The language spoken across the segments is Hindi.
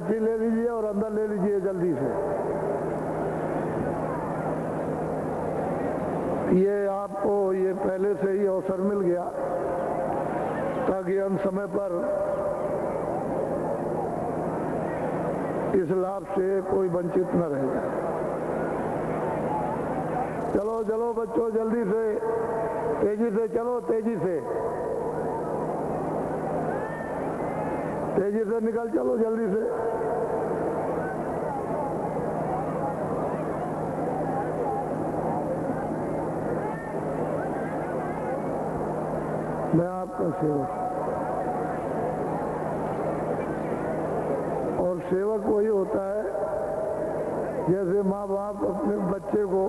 पर्ची ले लीजिए और अंदर ले लीजिए जल्दी से। ये आपको ये पहले से ही अवसर मिल गया ताकि हम समय पर इस लाभ से कोई वंचित न रह जाए। चलो चलो बच्चों, जल्दी से, तेजी से चलो, तेजी से निकल चलो, जल्दी से। मैं आपका सेवक, और सेवक वही होता है जैसे माँ बाप अपने बच्चे को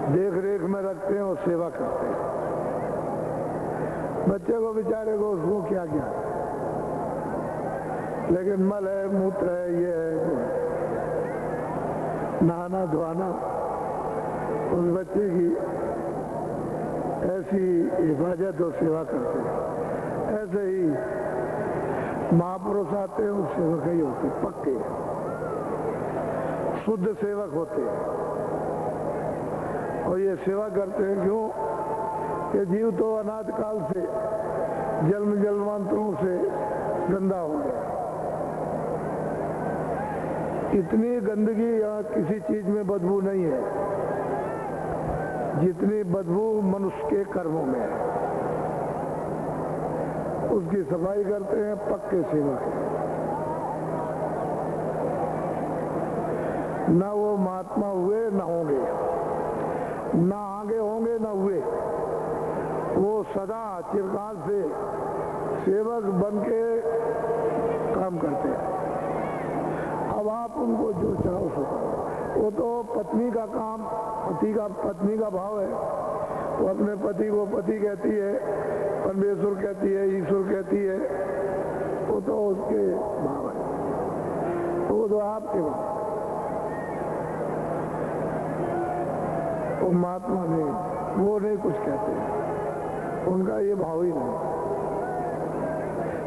देख रेख में रखते हैं और सेवा करते हैं। बच्चे को बेचारे को उसको क्या क्या, लेकिन मल है, मूत्र है, ये है, वो है, नहाना धोना उस बच्चे की ऐसी हिफाजत और सेवा करते हैं। ऐसे ही महापुरुष आते हैं, उस सेवक ही होते, पक्के शुद्ध सेवक होते हैं। और ये सेवा करते हैं क्यों कि जीव तो अनाद काल से जन्म जन्मांतरों से गंदा हो गया। इतनी गंदगी या किसी चीज में बदबू नहीं है जितनी बदबू मनुष्य के कर्मों में है। उसकी सफाई करते हैं पक्के सेवक। ना वो महात्मा हुए ना होंगे, ना आगे होंगे ना हुए, वो सदा चिरकाल से सेवक बन के काम करते हैं। अब आप उनको जो चाहो सो, वो तो पत्नी का काम, पत्नी का भाव है। वो अपने पति को पति कहती है, परमेश्वर कहती है, ईश्वर कहती है, वो तो उसके भाव है, वो तो आपके भाव। वो महात्मा नहीं, वो नहीं कुछ कहते, उनका ये भाव ही नहीं।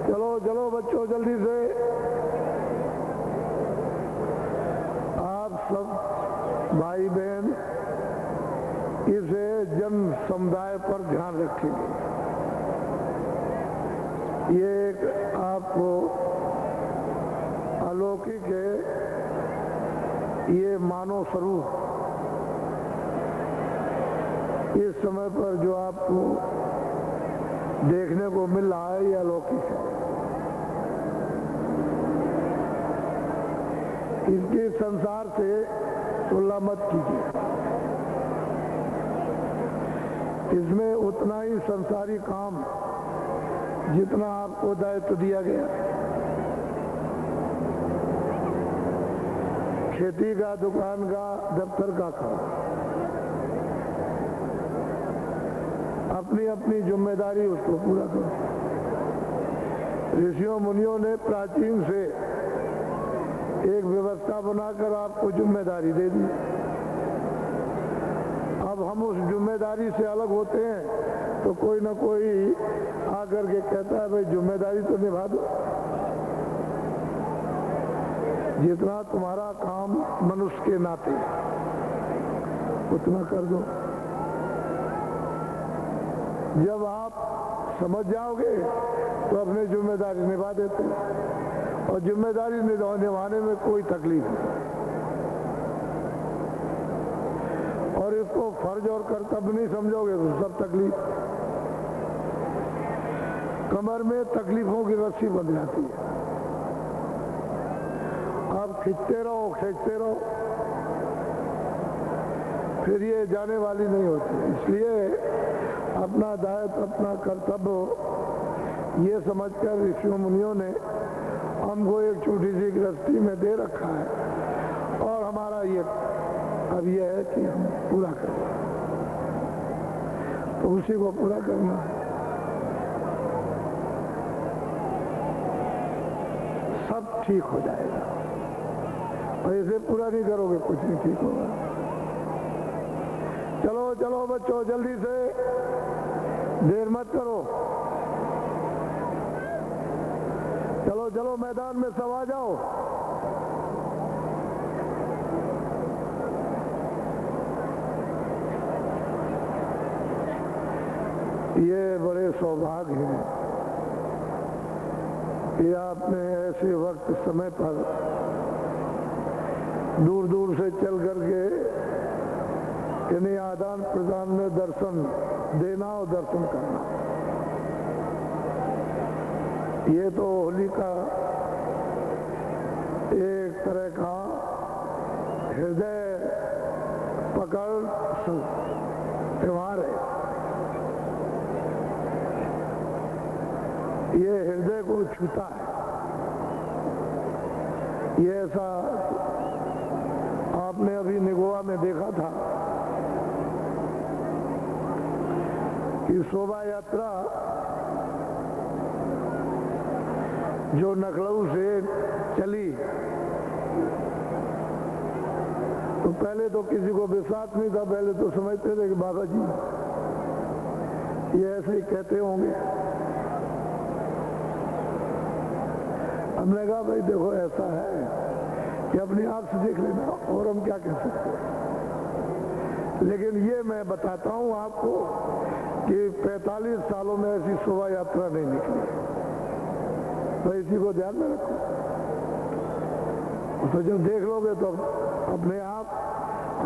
चलो चलो बच्चों, जल्दी से। आप सब भाई बहन इसे जन समुदाय पर ध्यान रखेंगे। ये एक आपको अलौकिक है, ये मानव स्वरूप इस समय पर जो आपको देखने को मिल रहा है, यह अलौकिक है। इसके संसार से तुलना मत कीजिए। इसमें उतना ही संसारी काम जितना आपको दायित्व दिया गया। खेती का, दुकान का, दफ्तर का काम, अपनी अपनी जिम्मेदारी उसको पूरा करो। ऋषियों मुनियों ने प्राचीन से एक व्यवस्था बनाकर आपको जिम्मेदारी दे दी। अब हम उस जिम्मेदारी से अलग होते हैं तो कोई ना कोई आकर के कहता है भाई जिम्मेदारी तो निभा दो। जितना तुम्हारा काम मनुष्य के नाते उतना कर दो। जब आप समझ जाओगे तो अपनी जिम्मेदारी निभा देते हैं, और जिम्मेदारी निभाने में कोई तकलीफ नहीं। और इसको फर्ज और कर्तव्य नहीं समझोगे तो सब तकलीफ। कमर में तकलीफों की रस्सी बंध जाती है, आप खींचते रहो खींचते रहो, फिर ये जाने वाली नहीं होती। इसलिए अपना दायित्व, अपना कर्तव्य ये समझकर ऋषियों मुनियों ने हमको एक छोटी सी गृहस्थी में दे रखा है, और हमारा ये अब यह है कि हम पूरा करें, तो उसी को पूरा करना है। सब ठीक हो जाएगा, और इसे पूरा नहीं करोगे कुछ नहीं ठीक होगा। चलो चलो बच्चों, जल्दी से, देर मत करो। चलो चलो चलो मैदान में सब आ जाओ। ये बड़े सौभाग्य हैं कि आपने ऐसे वक्त समय पर दूर दूर से चल करके इन्हें आदान प्रदान में दर्शन देना और दर्शन करना। ये तो होली का एक तरह का हृदय पकड़ त्योहार है। ये हृदय को छूता है। ये ऐसा आपने अभी निगोआ में देखा था कि शोभा यात्रा जो लखनऊ से चली तो पहले तो किसी को विश्वास नहीं था। पहले तो समझते थे कि बाबा जी ये ऐसे ही कहते होंगे। हमने कहा भाई देखो ऐसा है कि अपनी आंख से देख लेना और हम क्या कह सकते हैं। लेकिन ये मैं बताता हूं आपको कि 45 सालों में ऐसी शोभा यात्रा नहीं निकली। तो इसी को ध्यान में रखो। तो जब देख लोगे तो अपने आप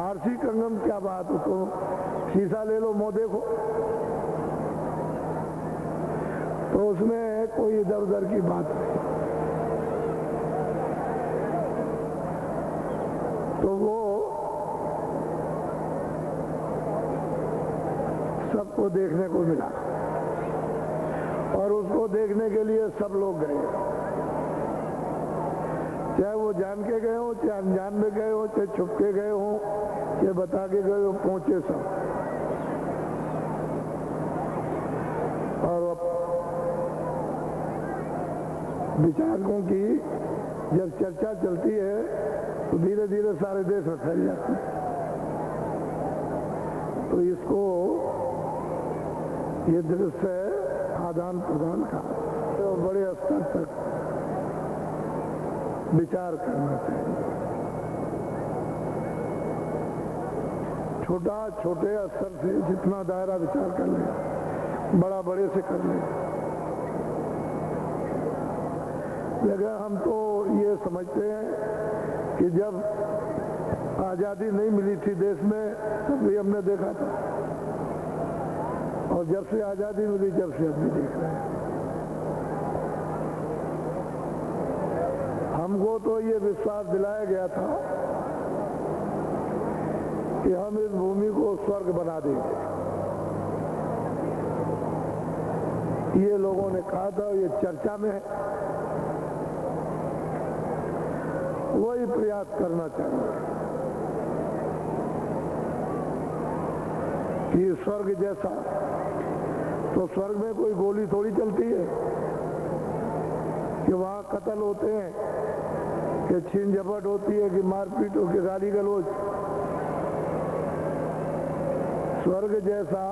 आरसी कंगन क्या बात हो, तो शीशा ले लो, मुंह देखो, तो उसमें कोई इधर उधर की बात नहीं। तो वो सबको देखने को मिला और उसको देखने के लिए सब लोग गए, चाहे वो जान के गए हो, चाहे अनजान में गए हो, चाहे छुप के गए हो, चाहे बता के गए हो, पहुंचे सब। और विचारकों की जब चर्चा चलती है तो धीरे धीरे सारे देश में फैल जाती है। तो इसको ये दृश्य आदान प्रदान का तो बड़े स्तर तक विचार करना चाहिए। छोटा छोटे स्तर से जितना दायरा विचार कर ले, बड़ा बड़े से कर ले। लेकिन हम तो ये समझते हैं कि जब आजादी नहीं मिली थी देश में तब भी हमने देखा था, और जब से आजादी मिली जब से हम भी देख रहे हैं। हमको तो ये विश्वास दिलाया गया था कि हम इस भूमि को स्वर्ग बना देंगे। ये लोगों ने कहा था, ये चर्चा में है। वही प्रयास करना चाहिए कि स्वर्ग जैसा, तो स्वर्ग में कोई गोली थोड़ी चलती है कि वहां कत्ल होते हैं, कि छीन झपट होती है, कि मारपीट हो, कि गाली गलौज। स्वर्ग जैसा,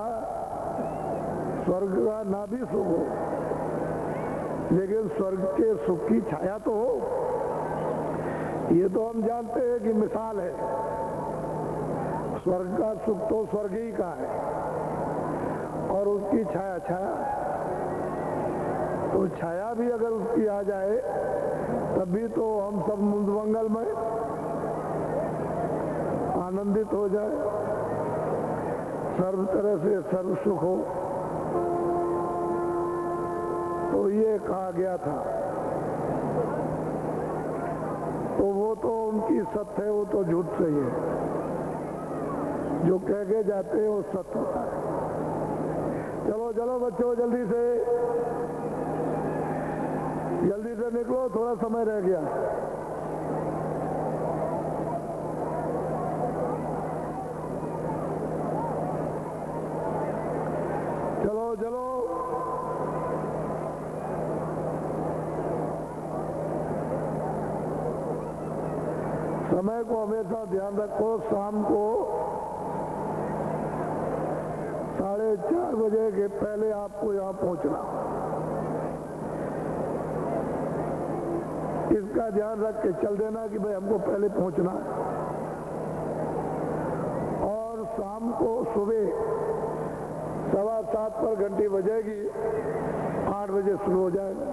स्वर्ग का ना भी सुख हो, लेकिन स्वर्ग के सुख की छाया तो हो। ये तो हम जानते हैं कि मिसाल है। स्वर्ग का सुख तो स्वर्ग ही का है और उसकी छाया छाया। तो छाया भी अगर उसकी आ जाए तभी तो हम सब मंगल में आनंदित हो जाए, सर्व तरह से सर्व सुख हो। तो ये कहा गया था, तो वो तो उनकी सत्य है, वो तो झूठ सही है। जो कह के जाते हैं वो सत्य होता है। चलो चलो बच्चों, जल्दी से निकलो, थोड़ा समय रह गया। चलो चलो, समय को हमेशा ध्यान रखो। शाम को 4:30 बजे के पहले आपको यहाँ पहुंचना। इसका ध्यान रख के चल देना कि भाई हमको पहले पहुंचना है। और शाम को सुबह 7:15 पर घंटी बजेगी, 8 बजे शुरू हो जाएगा।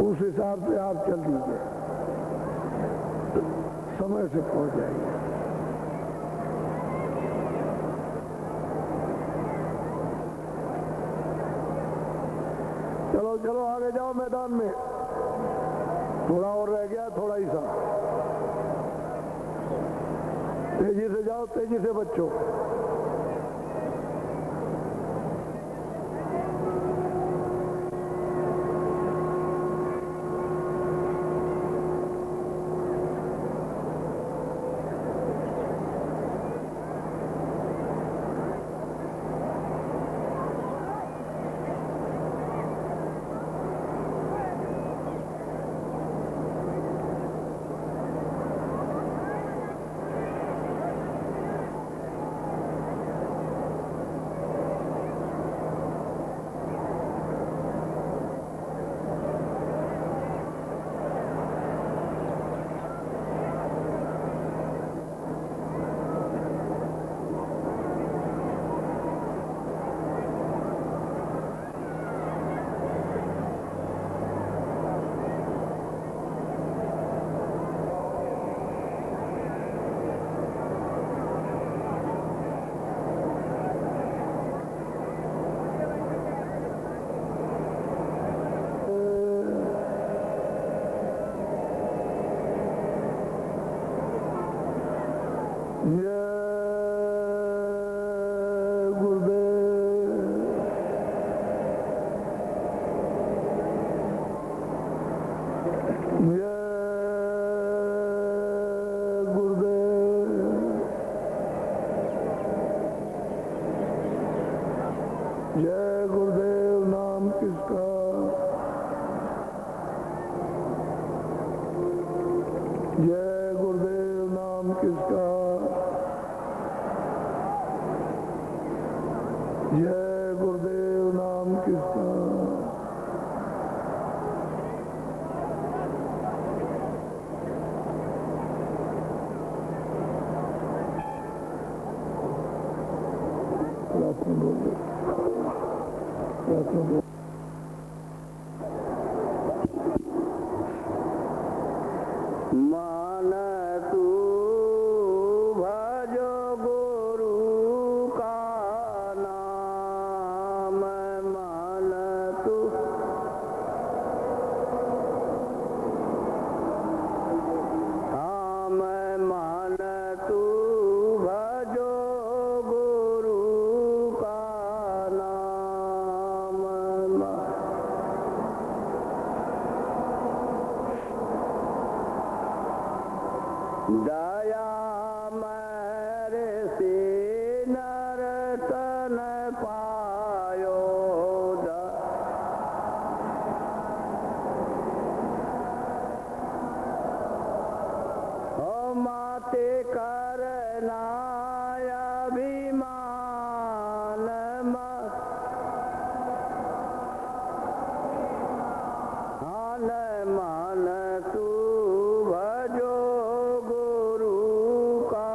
उस हिसाब से आप चल दीजिए, समय से पहुंच जाएंगे। चलो चलो आगे जाओ मैदान में, थोड़ा और रह गया, थोड़ा ही सा। तेजी से जाओ, तेजी से बच्चों। जय गुरुदेव नाम किसका। जय गुरुदेव नाम किसका। जय गुरुदेव नाम किसका। मान तू भजो गुरु का नाम, मान तू हाँ मान तू भजो गुरु का नाम। दया मेरे से नरतन पायो, माते करना अभिमान, हान मान तू भजो गुरु का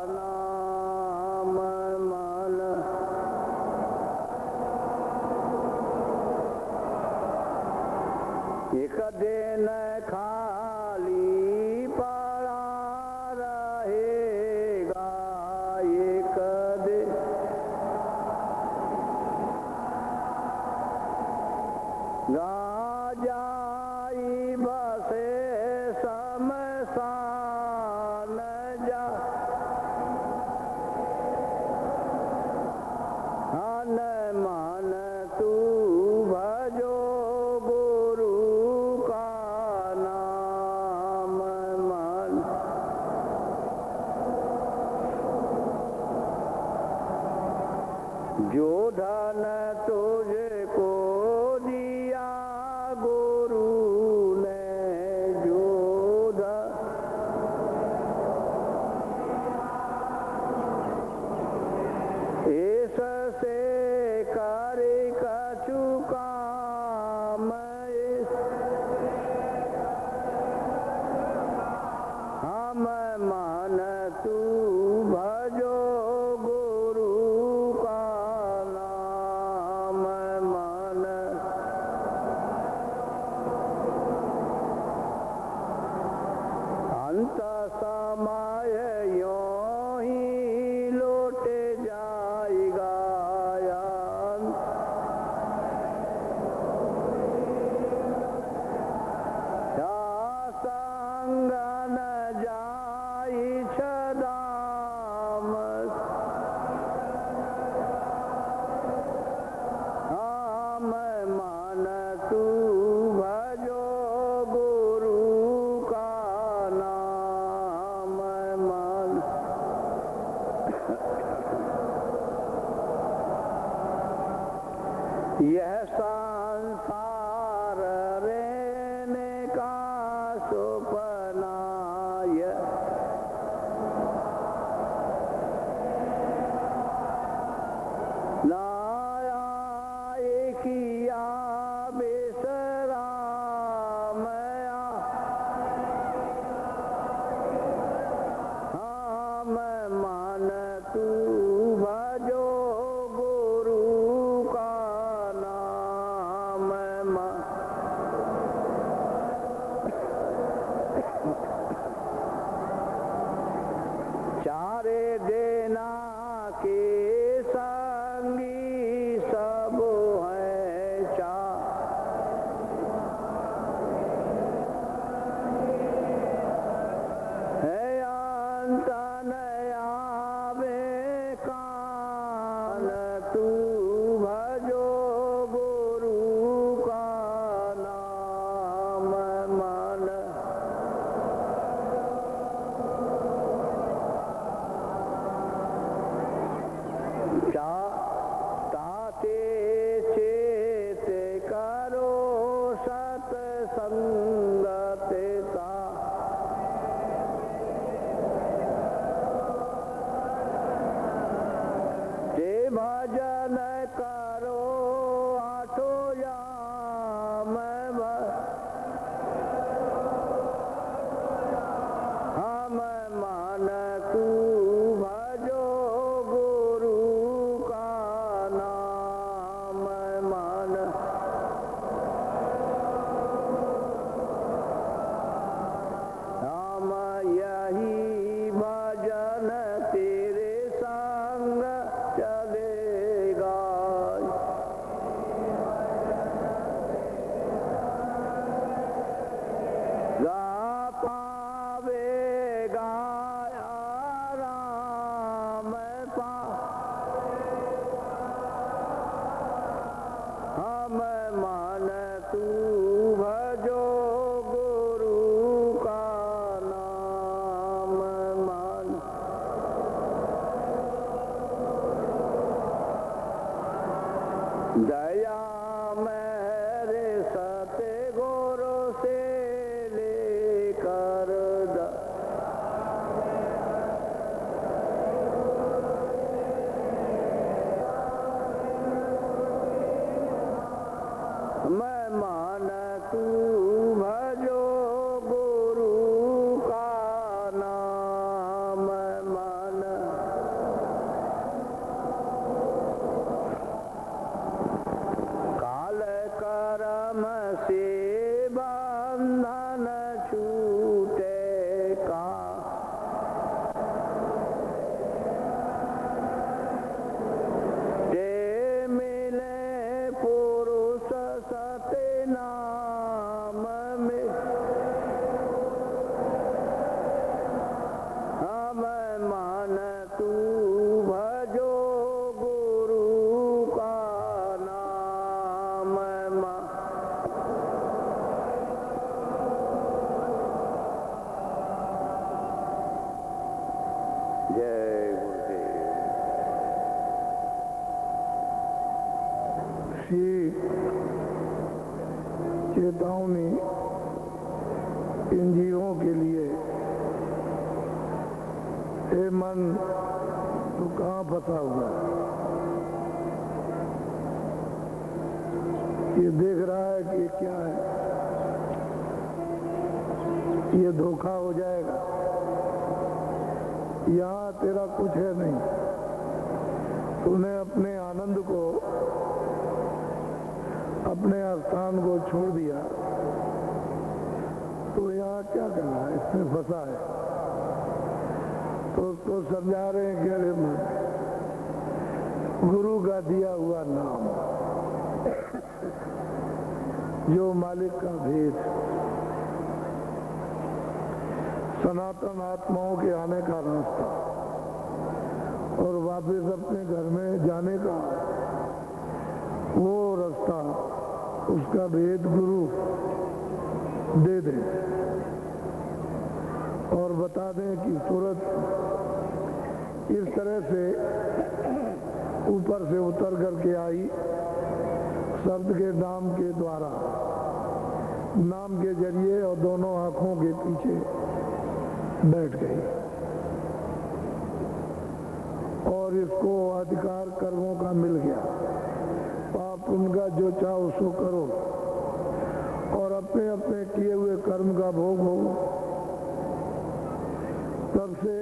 नाम, मान एक दिन खाली पड़ा रहेगा, एक दिन जाई बसे शमशान जा, हन मान तू भजो गुरु का नाम, मान जो धन तुझको दिया गुरु ने, जो इससे कर कछु काम, यह संसार रहने का सुपना लाया किया बेसरामया हम मान तू भजो गुरु का नाम चारे देना के संगी सब है चा है अंत नयावे कान तू भजो गुरु का नाम मन ताते चेत करो सत्संगते ता ते भजन करो आठो याम हम मान तू भजो गुरु का नाम मान हम यही भजन तेरे संग चलेगा गा पावेगा राम पा हम मान तू भजो गुरु का नाम मान दया मेरे सते गुरु से लेकर मैं मान तू भजो गुरु का नाम मान काल कर्म से बंधन छूटे का ते मिले पुरुष सते नाम में हम मान तू भजो गुरु का नाम जय गुरुदेव। श्री चेतावनी इन जीवों के लिए, हे मन तू कहाँ फंसा हुआ है? ये देख रहा है कि ये क्या है? ये धोखा हो जाएगा। यहाँ तेरा कुछ है नहीं। तूने अपने आनंद को, अपने स्थान को छोड़ दिया, तो यहाँ क्या करना है? इसमें फंसा है। तो उसको समझा रहे हैं कि अरे मन, गुरु का दिया हुआ नाम, जो मालिक का भेद, सनातन आत्माओं के आने का रास्ता और वापस अपने घर में जाने का वो रास्ता, उसका भेद गुरु दे दे और बता दें कि सूरत इस तरह से ऊपर से उतर करके आई, शब्द के नाम के द्वारा, नाम के जरिए और दोनों आंखों के पीछे बैठ गई और इसको अधिकार कर्मों का मिल गया। पाप उनका जो चाहो सो करो और अपने अपने किए हुए कर्म का भोग भोगो। तब से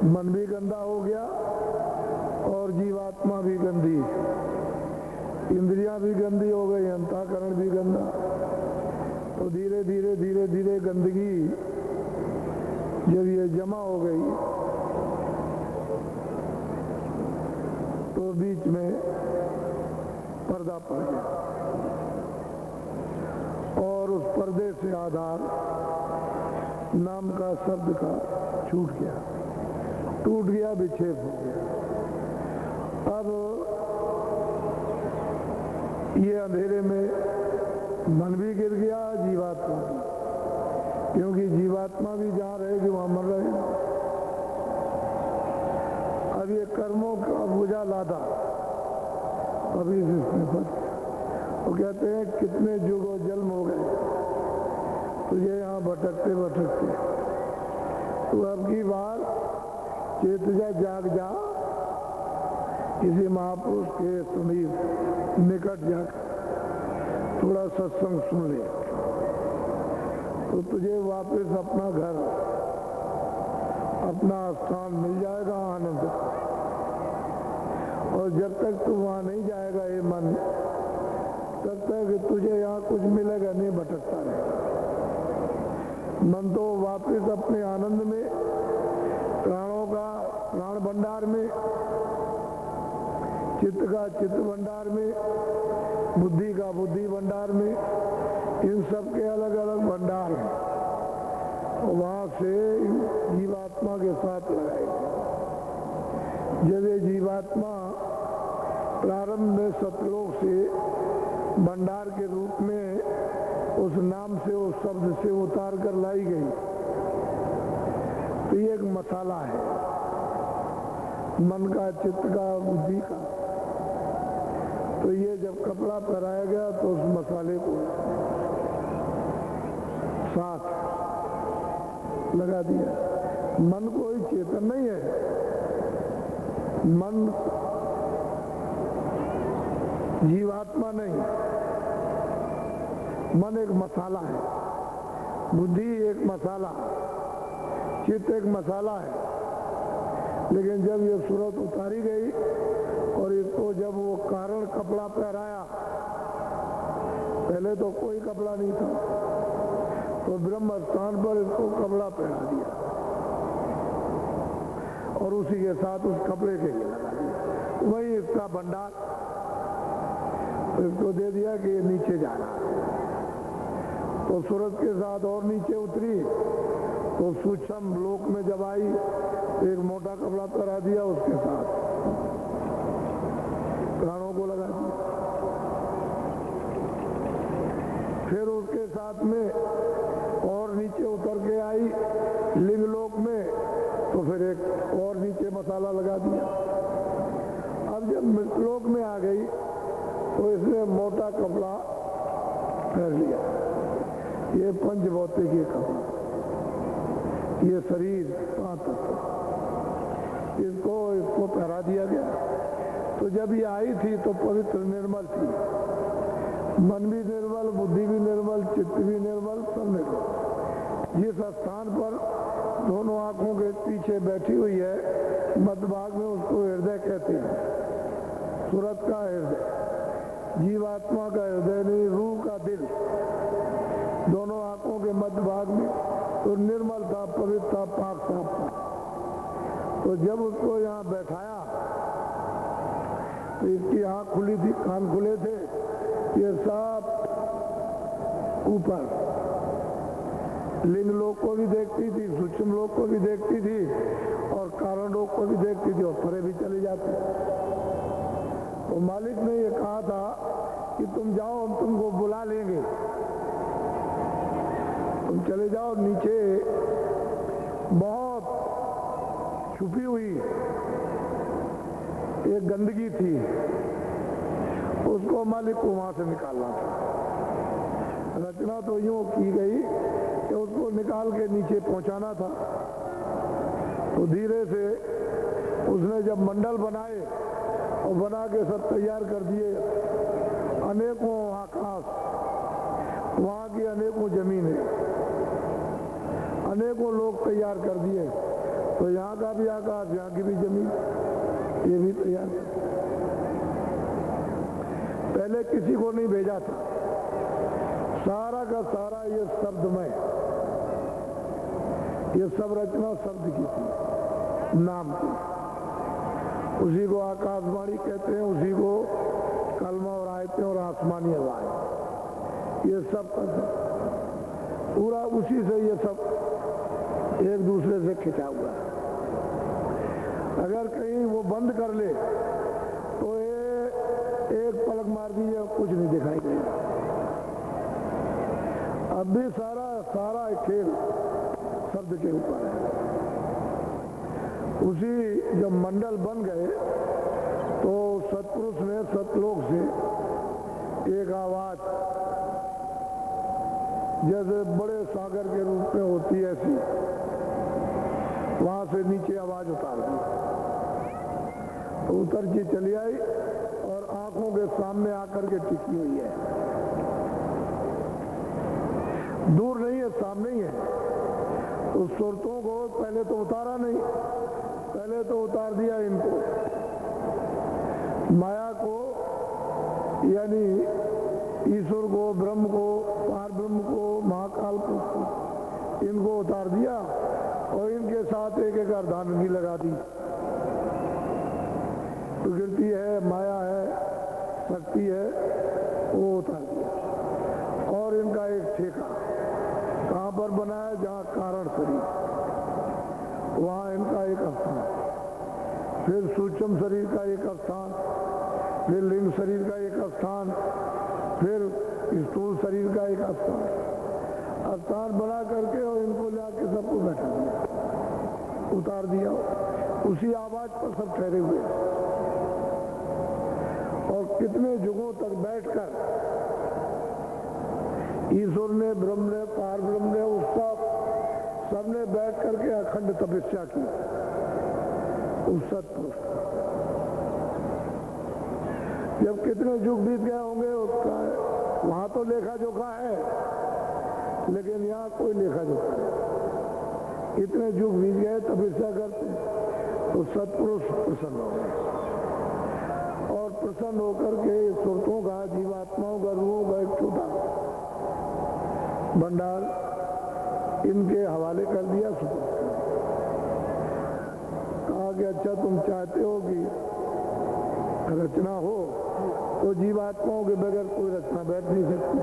मन भी गंदा हो गया और जीवात्मा भी गंदी, इंद्रियां भी गंदी हो गई, अंतःकरण भी गंदा। तो धीरे धीरे धीरे धीरे गंदगी जब ये जमा हो गई तो बीच में पर्दा पड़ गया और उस पर्दे से आधार नाम का शब्द का छूट गया, टूट गया, विक्षेप हो गया। अब ये अंधेरे में मन भी गिर गया, जीवात्मा भी, क्योंकि जीवात्मा भी जहाँ रहेगी वहां मन रहेगा। अब ये कर्मों का बोझा लादा अभी इसमें फंस गया। वो कहते हैं कितने जुगों जन्म हो गए तुझे यहाँ भटकते भटकते, तो अब की बार चेत जा, जाग जा, किसी महापुरुष के समीप निकट जाकर थोड़ा सत्संग सुन ले, तो तुझे वापस अपना घर, अपना स्थान मिल जाएगा आनंद का। और जब तक तू वहां नहीं जाएगा ये मन, तब तक तुझे यहाँ कुछ मिलेगा नहीं, भटकता रहेगा। मन तो वापस अपने आनंद में, प्राणों का प्राण भंडार में, चित्त का चित्त भंडार में, बुद्धि का बुद्धि भंडार में, इन सब के अलग अलग भंडार हैं, वहां से जीवात्मा के साथ लगाएंगे। जब ये जीवात्मा प्रारंभ में सतलोक से भंडार के रूप में उस नाम से, उस शब्द से उतार कर लाई गई, तो ये एक मसाला है मन का, चित्त का, बुद्धि का। तो ये जब कपड़ा पहनाया गया तो उस मसाले को साथ लगा दिया। मन कोई चेतन नहीं है, मन जीवात्मा नहीं, मन एक मसाला है, बुद्धि एक मसाला, चित्त एक मसाला है। लेकिन जब ये सूरत उतारी गई और इसको जब वो कारण कपड़ा पहनाया, पहले तो कोई कपड़ा नहीं था, तो ब्रह्म स्थान पर इसको कपड़ा पहना दिया और उसी के साथ उस कपड़े के लिए लगा दिया। वही इसका भंडार, तो इसको दे दिया कि ये नीचे जाना। तो सूरज के साथ और नीचे उतरी, तो सूक्ष्म लोक में जब आई तो एक मोटा कपड़ा पहना दिया, उसके साथ प्राणों को लगा दिया। फिर उसके साथ में और नीचे उतर के आई लिंग लोक में, तो फिर एक और नीचे मसाला लगा दिया। अब जब मृतलोक में आ गई तो इसने मोटा कपड़ा पहन लिया, ये पंच भौतिकी कपड़ा, ये शरीर पांच तत्व, इसको पहरा दिया गया। तो जब ये आई थी तो पवित्र निर्मल थी, मन भी निर्मल, बुद्धि भी निर्मल, चित्त भी निर्मल, सब निर्मल। जिस स्थान पर दोनों आंखों के पीछे बैठी हुई है, मध्य भाग में, उसको हृदय कहते हैं। सूरत का हृदय, जीवात्मा का हृदय नहीं, रूह का दिल, दोनों आंखों के मध्य भाग में तो निर्मल था, पवित्र था, पाक साफ था। तो जब उसको यहाँ बैठाया तो इसकी आंख खुली थी, कान खुले थे, ये सब ऊपर लिंग लोक को भी देखती थी, सूक्ष्म लोक को भी देखती थी और कारण लोक को भी देखती थी और परे भी चली जाती। तो मालिक ने ये कहा था कि तुम जाओ, हम तुमको बुला लेंगे, तुम चले जाओ। नीचे बहुत छुपी हुई एक गंदगी थी उसको मालिक को वहां से निकालना था। रचना तो यूं की गई कि उसको निकाल के नीचे पहुंचाना था। तो धीरे से उसने जब मंडल बनाए और बना के सब तैयार कर दिए, अनेकों आकाश, वहां की अनेकों जमीनें, अनेकों लोग तैयार कर दिए। तो यहाँ का भी आकाश, यहाँ की भी जमीन, ये भी तैयार। पहले किसी को नहीं भेजा था, सारा का सारा ये शब्दमय, ये सब रचना शब्द की थी, नाम की। उसी को आकाशवाणी कहते हैं, उसी को कलमा और आयतें और आसमानी हवाएं, ये सब पूरा उसी से ये सब एक दूसरे से खिंचा हुआ है। अगर कहीं वो बंद कर ले तो ये एक पलक मार दीजिए, कुछ नहीं दिखाई देगा। अब भी सारा खेल शब्द के ऊपर है। उसी जब मंडल बन गए तो सतपुरुष ने सतलोक से एक आवाज, जैसे बड़े सागर के रूप में होती है ऐसी, वहां से नीचे आवाज उतार दी। तो उतर के चली आई और आंखों के सामने आकर के टिकी हुई है। दूर नहीं है, सामने ही है। तो सुरतों को पहले तो उतारा नहीं, पहले तो उतार दिया इनको, माया को, यानी ईश्वर को, ब्रह्म को, पार ब्रह्म को, महाकाल को, इनको उतार दिया और इनके साथ एक एक अर्धांगिनी लगा दी। प्रकृति है, माया है, शक्ति है, वो उतार दिया। और इनका एक ठेका कहां पर बनाया, जहां कारण शरीर, वहां इनका एक स्थान, फिर सूक्ष्म शरीर का एक स्थान, फिर लिंग शरीर का एक स्थान, फिर स्थूल शरीर का एक स्थान बना करके और इनको लाके सबको बैठा दिया, उतार दिया। उसी आवाज पर सब ठहरे हुए और कितने युगों तक बैठकर ईश्वर ने, ब्रह्म ने, पार ब्रह्म ने, उसका सबने बैठ करके अखंड तपस्या की उस सतपुरुष। जब कितने युग बीत गए होंगे उसका वहां तो लेखा जोखा है, लेकिन यहाँ कोई लेखा जोखा नहीं। इतने युग बीत गए तपस्या करते, तो सतपुरुष प्रसन्न हो गए और प्रसन्न होकर के सुरतों का, जीवात्माओं का, रूहों का एक छोटा भंडार इनके हवाले कर दिया। कहा कि अच्छा तुम चाहते हो कि रचना हो तो जीवात्माओं के बगैर कोई रचना बैठ नहीं सकती,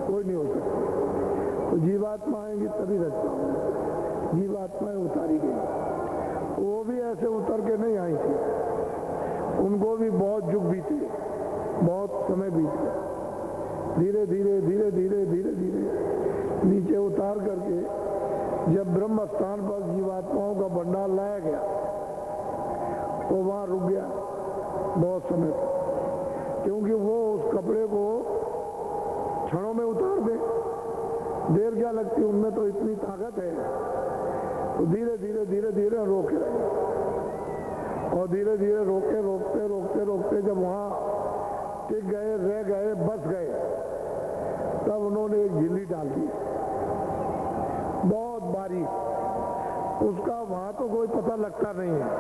कोई नहीं हो सकती। तो जीवात्मा आएंगी तभी रचना होगी। जीवात्माएं उतारी गई, वो भी ऐसे उतर के नहीं आई थी, उनको भी बहुत युग बीते, बहुत समय बीत गया। धीरे धीरे धीरे धीरे धीरे धीरे नीचे उतार करके जब ब्रह्म स्थान पर जीवात्माओं का भंडार लाया गया तो वहां रुक गया बहुत समय तक, क्योंकि वो उस कपड़े को क्षणों में उतार दे, देर क्या लगती, उनमें तो इतनी ताकत है। तो धीरे धीरे धीरे धीरे रोके रहे और धीरे धीरे रोके रोकते रोकते रोकते जब वहां टिक गए, रह गए, बस गए, तब उन्होंने एक झिल्ली डाल दी बहुत बारीक। उसका वहां तो कोई पता लगता नहीं है,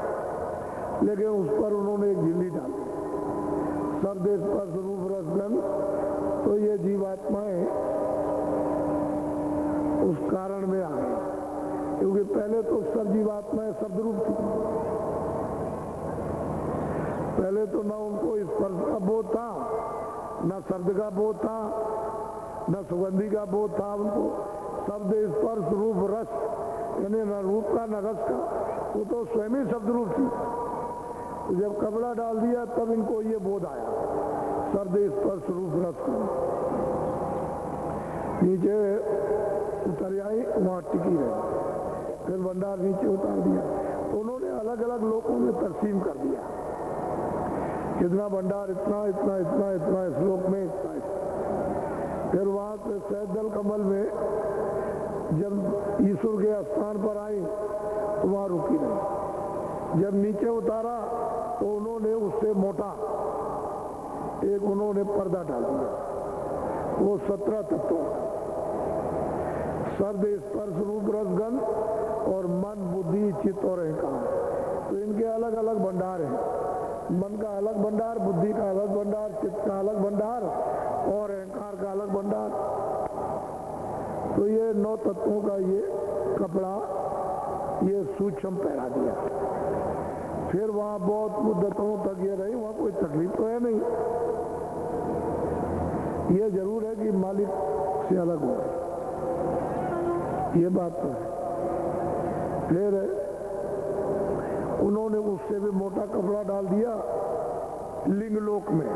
लेकिन उस पर उन्होंने एक झिल्ली डाल दी। शब्द स्पर्श रूप रस गंध, तो ये जीवात्माएं उस कारण में आ गई, क्योंकि पहले तो सब जीवात्माएं शब्द रूप थी। पहले तो ना उनको स्पर्श का बोध था, ना शब्द का बोध था, न सुगंधी का बोध था उनको। शब्द स्पर्श रूप रस, यानी न रूप का न रस का, वो तो स्वयं ही शब्द रूप थी। तो जब कपड़ा डाल दिया तब इनको ये बोध आया, शब्द स्पर्श रूप रस का। नीचे उतर आई, वहां टिकी रही, फिर भंडार नीचे उतार दिया। तो उन्होंने अलग अलग लोगों में तकसीम कर दिया। कितना भंडार, इतना इतना इतना इतना श्लोक में इतना, इतना। फिर वहां से सैदल कमल में जब ईश्वर के स्थान पर आई तो वहां रुकी नहीं। जब नीचे उतारा तो उन्होंने उससे मोटा एक उन्होंने पर्दा डाल दिया, वो 17 तत्वों, शब्द स्पर्श रूप रसगंध और मन बुद्धि चित्त और अहंकार। तो इनके अलग अलग भंडार हैं, मन का अलग भंडार, बुद्धि का अलग भंडार, चित्त का अलग भंडार और अहंकार का अलग भंडार। तो ये 9 तत्वों का ये कपड़ा ये सूक्ष्म पहरा दिया। फिर वहां बहुत मुद्दतों तक ये रही, वहां कोई तकलीफ तो है नहीं। ये जरूर है कि मालिक से अलग हो, ये बात तो है। फिर उन्होंने उससे भी मोटा कपड़ा डाल दिया लिंगलोक में,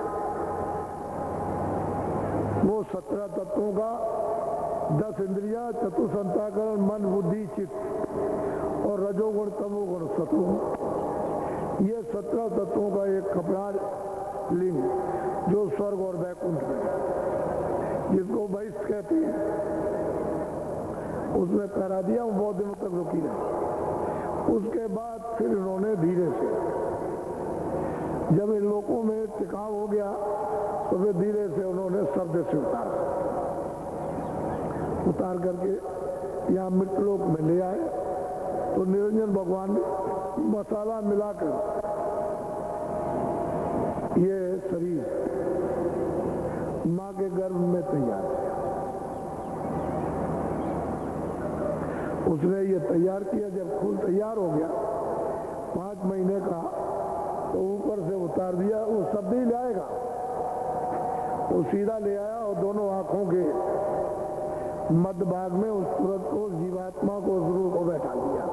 वो 17 तत्वों का 10 इंद्रियां, चतुसंताकरण, मन बुद्धि चित्त और रजोगुण तमोगुण सतोगुण, ये 17 तत्वों का एक कपड़ा लिंग जो स्वर्ग और वैकुंठ में, जिसको वैश्य कहते हैं, उसमें करा दिया। वो बहुत दिनों तक रुकी रही। उसके बाद फिर इन्होंने धीरे से, जब इन लोगों में टिकाव हो गया तो फिर धीरे से उन्होंने शब्द से उतार करके यहाँ मृतलोक में ले आए। तो निरंजन भगवान ने मसाला मिलाकर ये शरीर माँ के गर्भ में तैयार किया। उसने ये तैयार किया, जब फूल तैयार हो गया 5 महीने का, तो ऊपर से उतार दिया। वो शब्द ही लाएगा, वो सीधा ले आया और दोनों आंखों के मध्य भाग में उस तुरंत को, जीवात्मा को, उस रूप को बैठा दिया।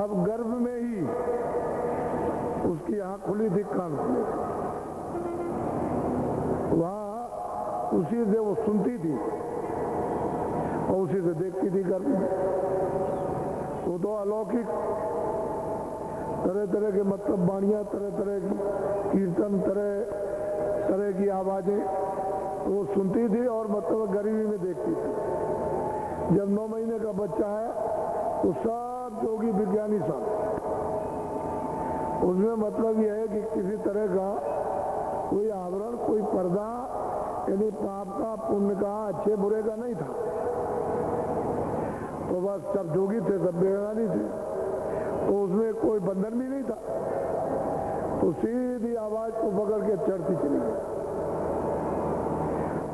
अब गर्भ में ही उसकी आंख खुली थी, कान खुले, वहां उसी से वो सुनती थी और उसी से देखती थी गर्भ में। वो तो अलौकिक तरह तरह के मतलब वाणियां, तरह तरह की कीर्तन, तरह तरह की आवाजें वो सुनती थी और मतलब गरीबी में देखती थी। जब 9 महीने का बच्चा है तो सब योगी विज्ञानी सब, उसमें मतलब यह है कि किसी तरह का कोई आवरण, कोई पर्दा, यानी पाप का, पुण्य का, अच्छे बुरे का नहीं था। तो बस सब जोगी थे, सब विज्ञानी थे, तो उसमें कोई बंधन भी नहीं था। तो सीधी आवाज को पकड़ के चढ़ती चली गई,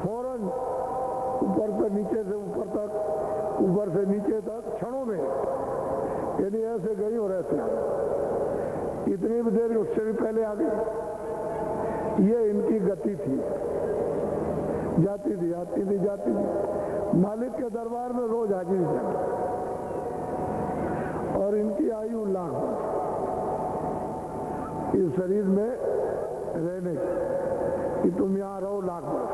फौरन ऊपर से नीचे से ऊपर तक, ऊपर से नीचे तक क्षणों में, यानी ऐसे गई और ऐसे आ गई। इतनी भी देर उससे भी पहले आ गई। ये इनकी गति थी, जाती थी आती थी जाती थी। मालिक के दरबार में रोज हाजिरी थी और इनकी आयु लाख वर्ष इस शरीर में रहने कि तुम यहाँ रहो लाख वर्ष।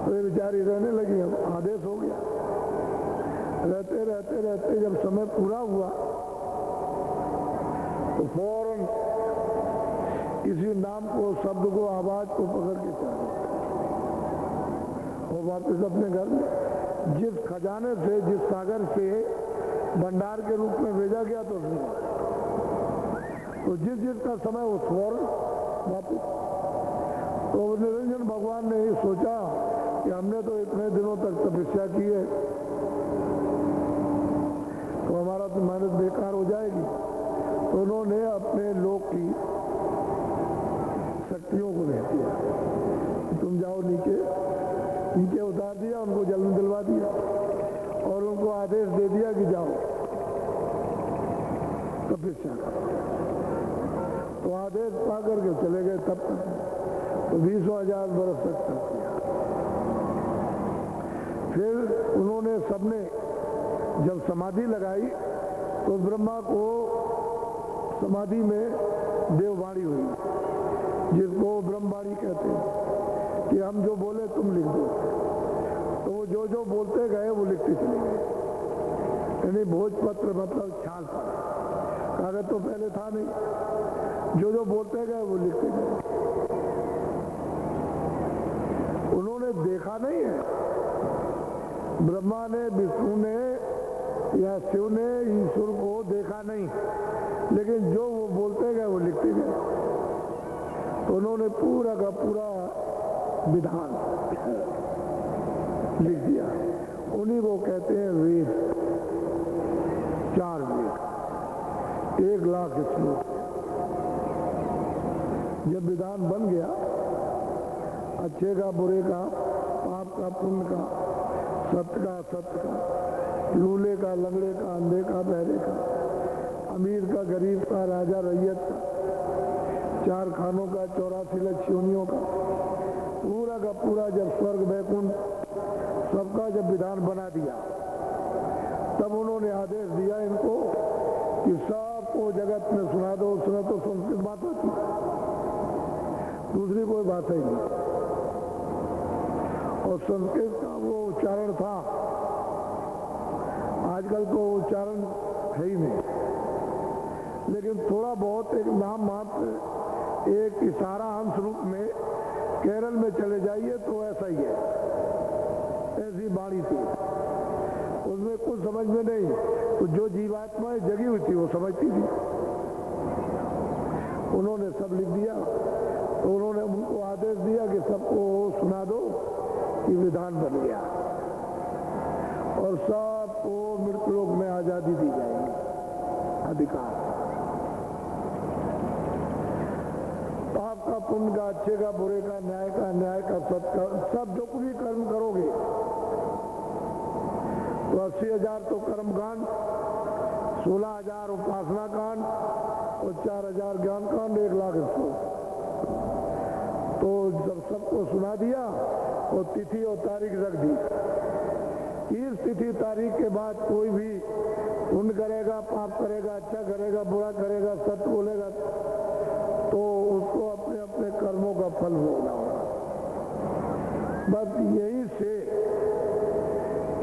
तो ये बेचारी रहने लगी, अब आदेश हो गया। रहते रहते रहते जब समय पूरा हुआ तो फौरन इसी नाम को, शब्द को, आवाज को पकड़ के चल और वापस अपने घर में, जिस खजाने से, जिस सागर से भंडार के रूप में भेजा गया तो जिस जिसका समय उस फौरन वापस। तो निरंजन भगवान ने ही सोचा कि हमने तो इतने दिनों तक तपस्या की है, तो हमारा तो मेहनत बेकार हो जाएगी। तो उन्होंने अपने लोक की शक्तियों को भेज दिया, तुम जाओ नीचे, नीचे उतार दिया, उनको जल में दिलवा दिया और उनको आदेश दे दिया कि जाओ तपस्या करो। तो आदेश पा करके चले गए तब तक, तो 20,000 बरस तक तप किया। फिर उन्होंने सबने जब समाधि लगाई तो ब्रह्मा को समाधि में देववाणी हुई, जिसको ब्रह्मवाणी कहते हैं कि हम जो बोले तुम लिख दो। तो वो जो जो बोलते गए वो लिखते चले गए, यानी भोजपत्र मतलब छाल पर, कागज तो पहले था नहीं। जो जो बोलते गए वो लिखते गए। उन्होंने देखा नहीं है, ब्रह्मा ने, विष्णु ने या शिव ने ईश्वर को देखा नहीं, लेकिन जो वो बोलते गए वो लिखते गए। तो उन्होंने पूरा का पूरा विधान लिख दिया। उन्हीं को कहते हैं वेद, 4 वेद, 1,00,000 श्लोक। जब विधान बन गया, अच्छे का बुरे का, पाप का पुण्य का, सत्य का असत्य का, लूले का लंगड़े का, अंधे का बहरे का, अमीर का गरीब का, राजा रैयत का, 4 खानों का, 84 लाख योनियों का, पूरा का पूरा जब स्वर्ग वैकुंठ सबका जब विधान बना दिया, तब उन्होंने आदेश दिया इनको कि सबको जगत में सुना दो। सुना तो संस्कृत बात होती, दूसरी कोई बात ही नहीं। और संस्कृत का वो उच्चारण था, आजकल तो उच्चारण है ही नहीं, लेकिन थोड़ा बहुत एक नाम मात्र, एक इशारा अंश रूप में केरल में चले जाइए तो ऐसा ही है, ऐसी बाणी थी। उसमें कुछ समझ में नहीं, तो जो जीवात्माएं जगी हुई थी वो समझती थी। उन्होंने सब लिख दिया, तो उन्होंने उनको आदेश दिया कि सबको सुना दो कि विधान बन गया और सबको मृत्यु लोक में आजादी दी जाएगी, अधिकार। पाप का पुण्य का, अच्छे का बुरे का, न्याय का न्याय का, सत्य का, सब जो कुछ भी कर्म करोगे तो 80,000 तो कर्म कांड, 16,000 उपासना कांड और 4,000 ज्ञान कांड, 1,00,000 श्लोक। तो जब सबको सुना दिया और तिथि और तारीख रख दी, इस तिथि तारीख के बाद कोई भी पुण्य करेगा, पाप करेगा, अच्छा करेगा, बुरा करेगा, सत्य बोलेगा, तो उसको अपने अपने कर्मों का फल भोगना होगा। बस यही से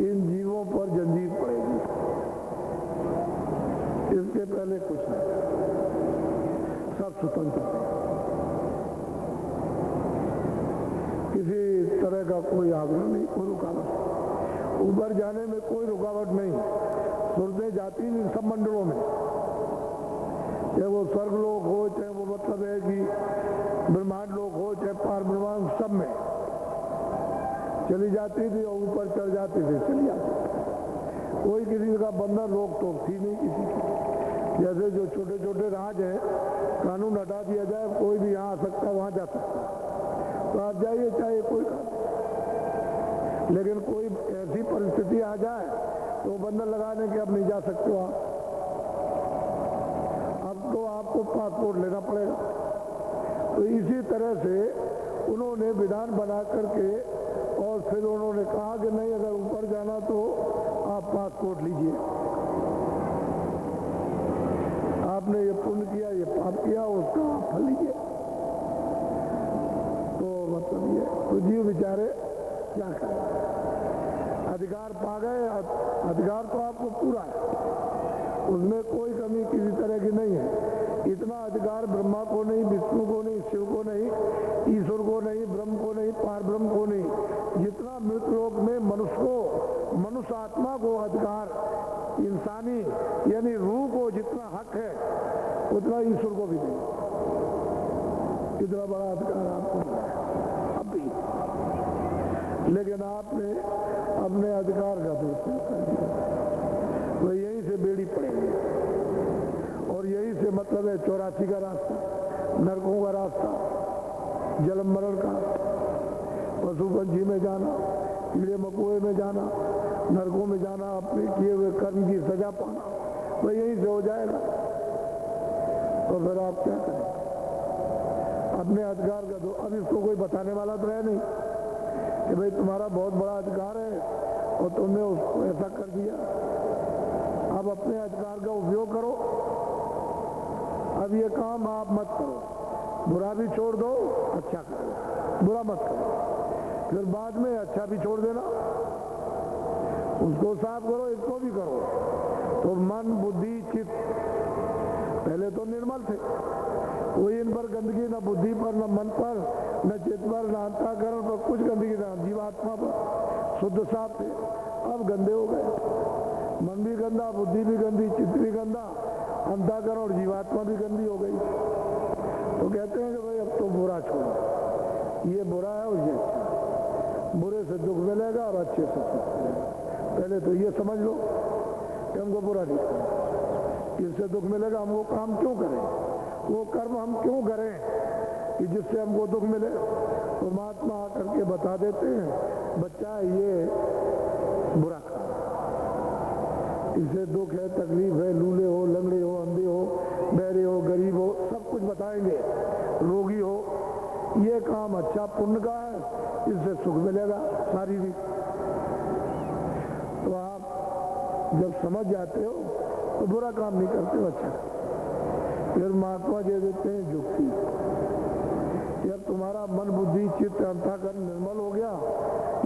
इन जीवों पर जंजीर पड़ेगी, इसके पहले कुछ नहीं, सब स्वतंत्र है, किसी तरह का कोई आग्रह नहीं, कोई रुकावट, ऊपर जाने में कोई रुकावट नहीं। सुरतें जाती नहीं सब मंडलों में, चाहे वो स्वर्ग लोक हो, चाहे वो मतलब है कि ब्रह्मांड लोक हो, चाहे पार ब्रह्मांड, सब में चली जाती थी और ऊपर चढ़ जाती थी, चली जाती। कोई किसी का बंधन रोक टोक थी नहीं किसी की। जैसे जो छोटे छोटे राज हैं, कानून हटा दिया जाए, कोई भी यहाँ आ सकता, वहाँ जा सकता, तो आप जाइए, चाहे कोई। लेकिन कोई ऐसी परिस्थिति आ जाए तो बंधन लगाने के अब नहीं जा सकते हो आप, अब तो आपको पासपोर्ट लेना पड़ेगा। तो इसी तरह से उन्होंने विधान बना करके और फिर उन्होंने कहा कि नहीं, अगर ऊपर जाना तो आप पासपोर्ट लीजिए, आपने ये पुण्य किया, ये पाप किया, उसका आप फल लीजिए। तो मतलब ये तो जीव बेचारे क्या करें, अधिकार पा गए, अधिकार तो आपको पूरा है, उसमें कोई कमी किसी तरह की नहीं है। इतना अधिकार ब्रह्मा को नहीं, विष्णु को नहीं, शिव को नहीं, ईश्वर को नहीं, ब्रह्म को नहीं, पार ब्रह्म को नहीं, जितना मृत्यु लोक में मनुष्य को, मनुष्य आत्मा को अधिकार, इंसानी यानी रूह को जितना हक है, उतना ईश्वर को भी नहीं। कितना बड़ा अधिकार आपको मिला है अब भी, लेकिन आपने अपने अधिकार का दुरुपयोग कर दिया, तो यहीं से बेड़ी पड़ेगी। और यही से मतलब है 84 का रास्ता, नरकों का रास्ता, जन्म मरण का, पशु पंछी में जाना, कीड़े मकोड़े में जाना, नरकों में जाना, अपने किए हुए कर्म की सजा पाना, तो यहीं से हो जाएगा। तो फिर आप क्या करें, अपने अधिकार का दो। अब इसको कोई बताने वाला तो है नहीं कि भाई तुम्हारा बहुत बड़ा अधिकार है और तुमने उसको ऐसा कर दिया। अब अपने अधिकार का उपयोग करो। अब ये काम आप मत करो, बुरा भी छोड़ दो, अच्छा करो, बुरा मत करो, फिर बाद में अच्छा भी छोड़ देना, उसको साफ करो, इसको भी करो। तो मन बुद्धि चित्त पहले तो निर्मल थे, कोई इन पर गंदगी न बुद्धि पर, न मन पर, न चित्त पर, न अंतःकरण पर कुछ गंदगी न जीवात्मा पर। शुद्ध साफ थे, अब गंदे हो गए। मन भी गंदा, बुद्धि भी गंदी, चित्त भी गंदा, अंतःकरण और जीवात्मा भी गंदी हो गई। तो कहते हैं कि भाई अब तो बुरा छोड़ो, ये बुरा है और ये अच्छा है। बुरे से दुख मिलेगा और अच्छे से सुख मिलेगा। पहले तो ये समझ लो कि हमको बुरा नहीं करना, इससे दुख मिलेगा। हम वो काम क्यों करें, वो कर्म हम क्यों करें कि जिससे हमको दुख मिले। तो महात्मा आकर के बता देते हैं, बच्चा ये बुरा काम, इससे दुख है, तकलीफ है, लूले हो, लंगड़े हो, अंधे हो, बहरे हो, गरीब हो, सब कुछ बताएंगे, रोगी हो। ये काम अच्छा पुण्य का है, इससे सुख मिलेगा शारीरिक। तो आप जब समझ जाते हो तो बुरा काम नहीं करते हो, अच्छा। फिर महात्मा दे देते हैं युक्ति। जब तुम्हारा मन, बुद्धि, चित्त, अंतःकरण निर्मल हो गया,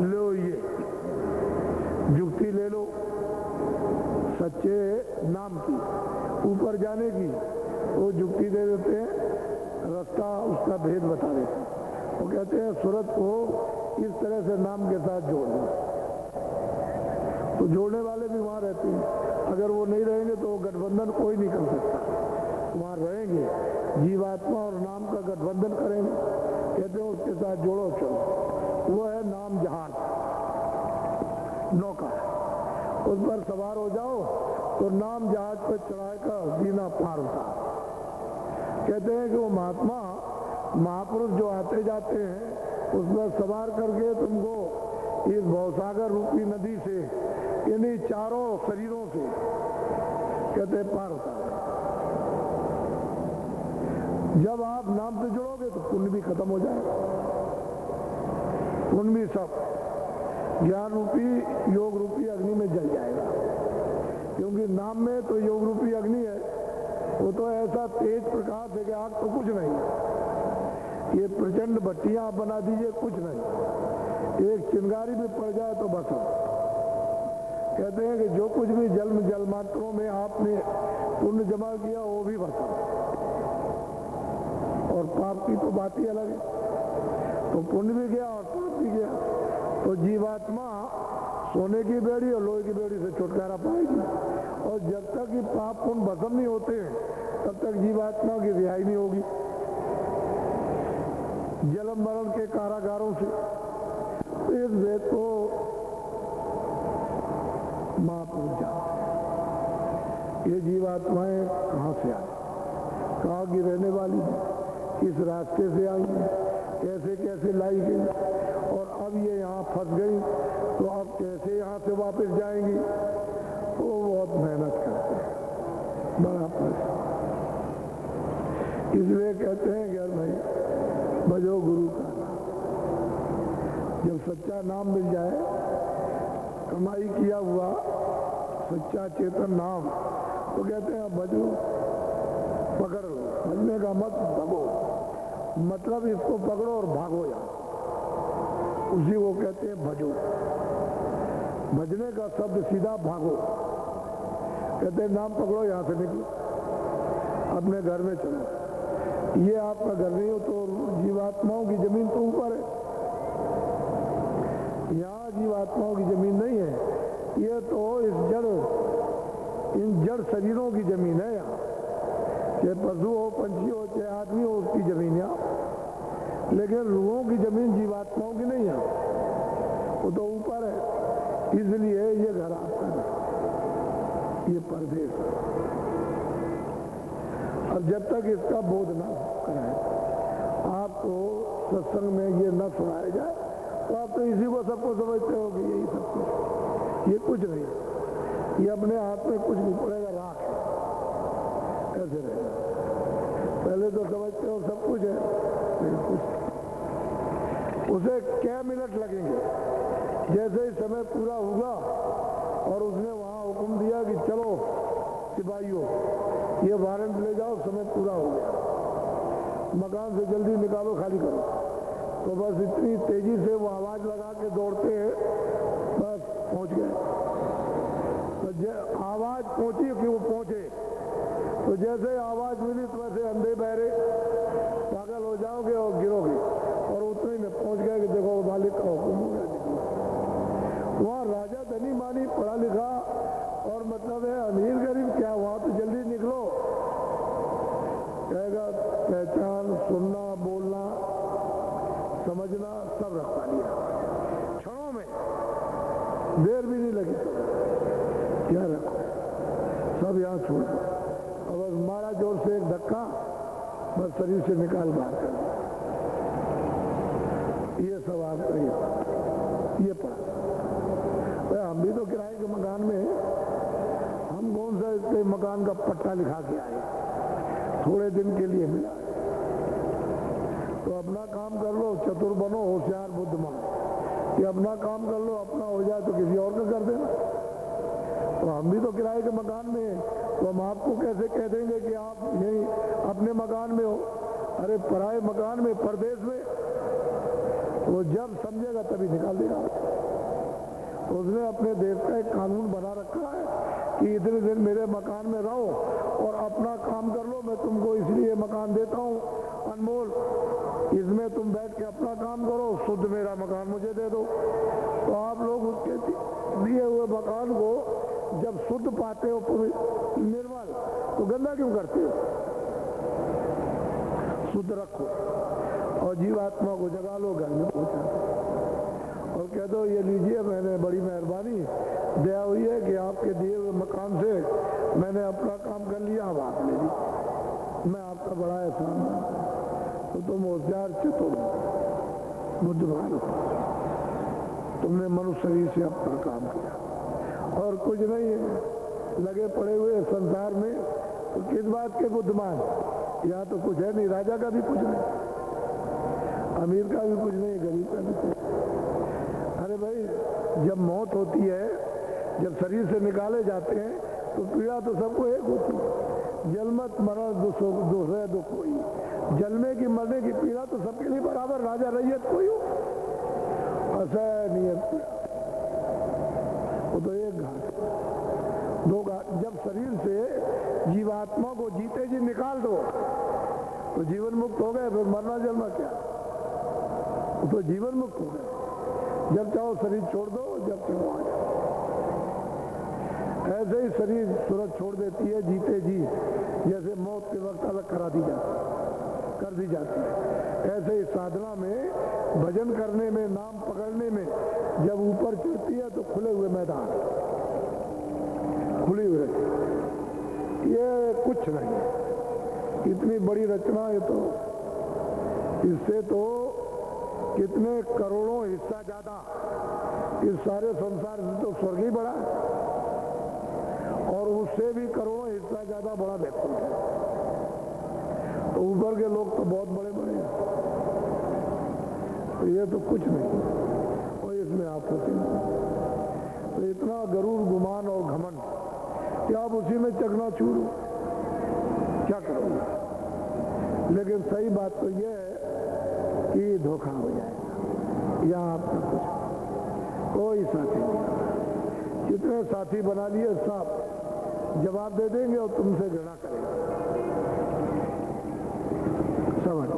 लो ये युक्ति ले लो सच्चे नाम की, ऊपर जाने की। वो युक्ति दे देते हैं, रास्ता उसका भेद बता देते हैं। वो कहते हैं सूरत को इस तरह से नाम के साथ जोड़ना। तो जोड़ने वाले भी वहाँ रहते हैं। अगर वो नहीं रहेंगे तो गठबंधन कोई नहीं कर सकता। वहाँ रहेंगे, जीवात्मा और नाम का गठबंधन करेंगे। कहते हैं उसके साथ जोड़ो चलो। वो है नाम जहाज, नौका, उस पर सवार हो जाओ तो नाम जहाज पर चढ़ाए का जीना पार होता। कहते हैं कि वो महात्मा, महापुरुष जो आते जाते हैं उस पर सवार करके तुमको इस भवसागर रूपी नदी से, इन्हीं चारों शरीरों से, कहते हैं पार होता है। जब आप नाम से जुड़ोगे तो पुण्य भी खत्म हो जाएगा, पुण्य भी सब ज्ञान रूपी, योग रूपी अग्नि में जल जाएगा। क्योंकि नाम में तो योग रूपी अग्नि है, वो तो ऐसा तेज प्रकाश है कि आग तो कुछ नहीं। ये प्रचंड भट्टियां आप बना दीजिए, कुछ नहीं। एक चिंगारी भी पड़ जाए तो बस। कहते हैं कि जो कुछ भी जल मात्रों में आपने पुण्य जमा किया वो भी बस। और पाप की तो बात ही अलग है। तो पुण्य भी गया और पाप भी गया। तो जीवात्मा सोने की बेड़ी और लोहे की बेड़ी से छुटकारा पाएगी। और जब तक ये पाप पुण्य भस्म नहीं होते तब तक जीवात्मा की रिहाई नहीं होगी जन्म मरण के कारागारों से। तो इस वेद को महापुरुष जानते। ये जीवात्माएं कहाँ से आई, कहाँ की रहने वाली है, किस रास्ते से आई है, कैसे कैसे लाई गई, और अब ये यहाँ फंस गई तो अब कैसे यहाँ से वापस जाएंगी। तो बहुत मेहनत करते हैं, बड़ा प्रश्न। इसलिए कहते हैं कि यार भाई भजो गुरु का नाम। जब सच्चा नाम मिल जाए, कमाई किया हुआ सच्चा चेतन नाम, तो कहते हैं भजो, पकड़ लो। भजने का मत भगो, मतलब इसको पकड़ो और भागो यहाँ, उसी को कहते हैं भजो। भजने का शब्द सीधा भागो। कहते हैं नाम पकड़ो, यहाँ से निकलो, अपने घर में चलो। ये आपका घर नहीं हो तो जीवात्माओं की जमीन तो ऊपर है, यहाँ जीवात्माओं की जमीन नहीं है। ये तो इन जड़ शरीरों की जमीन है यहाँ। चाहे पशु हो, पंछी हो, चाहे आदमी हो, उसकी जमीन यहाँ। लेकिन रूहों की जमीन जीवात्माओं की नहीं है, वो तो ऊपर है। इसलिए ये घर आपका नहीं, ये परदेश है। और जब तक इसका बोध न कराए, आपको सत्संग में ये न सुनाया जाए, तो आप तो इसी को सबको समझते हो कि यही सब कुछ। ये कुछ नहीं, ये अपने हाथ में कुछ नहीं पड़ेगा, राख है, ऐसे रहेगा। पहले तो समझते हो सब कुछ है, नहीं कुछ। उसे क्या मिनट लगेंगे, जैसे ही समय पूरा हुआ और उसने वहां हुक्म दिया कि चलो सिपाहियों, ये वारंट ले जाओ, समय पूरा हो गया, मकान से जल्दी निकालो, खाली करो। तो बस इतनी तेजी से वो आवाज लगा के दौड़ते हैं, बस पहुंच गए। तो आवाज पहुंची कि वो पहुंचे, तो जैसे आवाज मिली तो वैसे अंधे बहरे पहचान, सुनना, बोलना, समझना सब रखवा लिया क्षणों में, देर भी नहीं लगी। क्या रखो, सब यहाँ छोड़ दो और बस मारा जोर से एक धक्का, बस शरीर से निकाल बाहर कर दिया। ये सब आपका ये पास। हम भी तो किराए के मकान में, हम कौन सा इसके मकान का पट्टा लिखा के आए, थोड़े दिन के लिए मिला। तो अपना काम कर लो, चतुर बनो, होशियार बुद्धिमान, कि अपना काम कर लो, अपना हो जाए तो किसी और का कर देना। तो हम भी तो किराए के मकान में हैं, तो हम आपको कैसे कह देंगे कि आप यहीं अपने मकान में हो? अरे पराए मकान में, परदेश में, वो जब समझेगा तभी निकाल देगा। उसने अपने देश का एक कानून बना रखा है कि इतने दिन मेरे मकान में रहो और अपना काम कर लो, मैं तुमको इसलिए मकान देता हूँ अनमोल, इसमें तुम बैठ के अपना काम करो, शुद्ध मेरा मकान मुझे दे दो। तो आप लोग उसके दिए हुए मकान को जब शुद्ध पाते हो, निर्मल, तो गंदा क्यों करते हो? शुद्ध रखो और जीवात्मा को जगा लो, घर में पहुंचा दो और कह दो ये लीजिए, मैंने बड़ी मेहरबानी दया हुई है कि आपके दिए हुए मकान से मैंने अपना काम कर लिया, अब आप ले लीजिए, मैं आपका बड़ा एहसान मानता हूं। तो तुम होशियार, चतुर, बुद्धिमान हो, तुमने मनुष्य शरीर से अपना काम किया और कुछ नहीं है, लगे पड़े हुए संसार में, तो किस बात के बुद्धिमान? यहाँ तो कुछ है नहीं, राजा का भी कुछ नहीं, अमीर का भी कुछ नहीं, गरीब का भी कुछ। अरे भाई, जब मौत होती है, जब शरीर से निकाले जाते हैं, तो पीड़ा तो सबको एक होती है। जलमत मरण दूसरे दुख कोई, जलने की मरने की पीड़ा तो सबके लिए बराबर, राजा रैयत कोई हो, असहनीय पीड़ा, वो तो एक घाट, दो घाट। जब शरीर से जीवात्मा को जीते जी निकाल दो तो जीवन मुक्त हो गए, फिर मरना जलना क्या, तो जीवन मुक्त हो गए। जब चाहो शरीर छोड़ दो, जब चाहो आ जाओ। ऐसे ही शरीर सूरज छोड़ देती है जीते जी, जैसे मौत के वक्त अलग कर दी जाती है। ऐसे ही साधना में, भजन करने में, नाम पकड़ने में जब ऊपर चढ़ती है तो खुले हुए मैदान, खुली हुई रचना, ये कुछ नहीं, इतनी बड़ी रचना है। तो इससे तो कितने करोड़ों हिस्सा ज्यादा इस सारे संसार से तो स्वर्ग ही बड़ा है, और उससे भी करोड़ों हिस्सा ज्यादा बड़ा वैकुंठ है। तो ऊपर के लोग तो बहुत बड़े बड़े हैं, तो ये तो कुछ नहीं, और इसमें आप होते हैं। तो इतना गरूर, गुमान और घमंड कि आप उसी में चकनाचूर हो, क्या करोगे? लेकिन सही बात तो यह है कि धोखा हो जाएगा, यहाँ आपका कुछ कोई साथी नहीं। जितने साथी बना लिए सब जवाब दे देंगे और तुमसे घृणा करेंगे, समझ,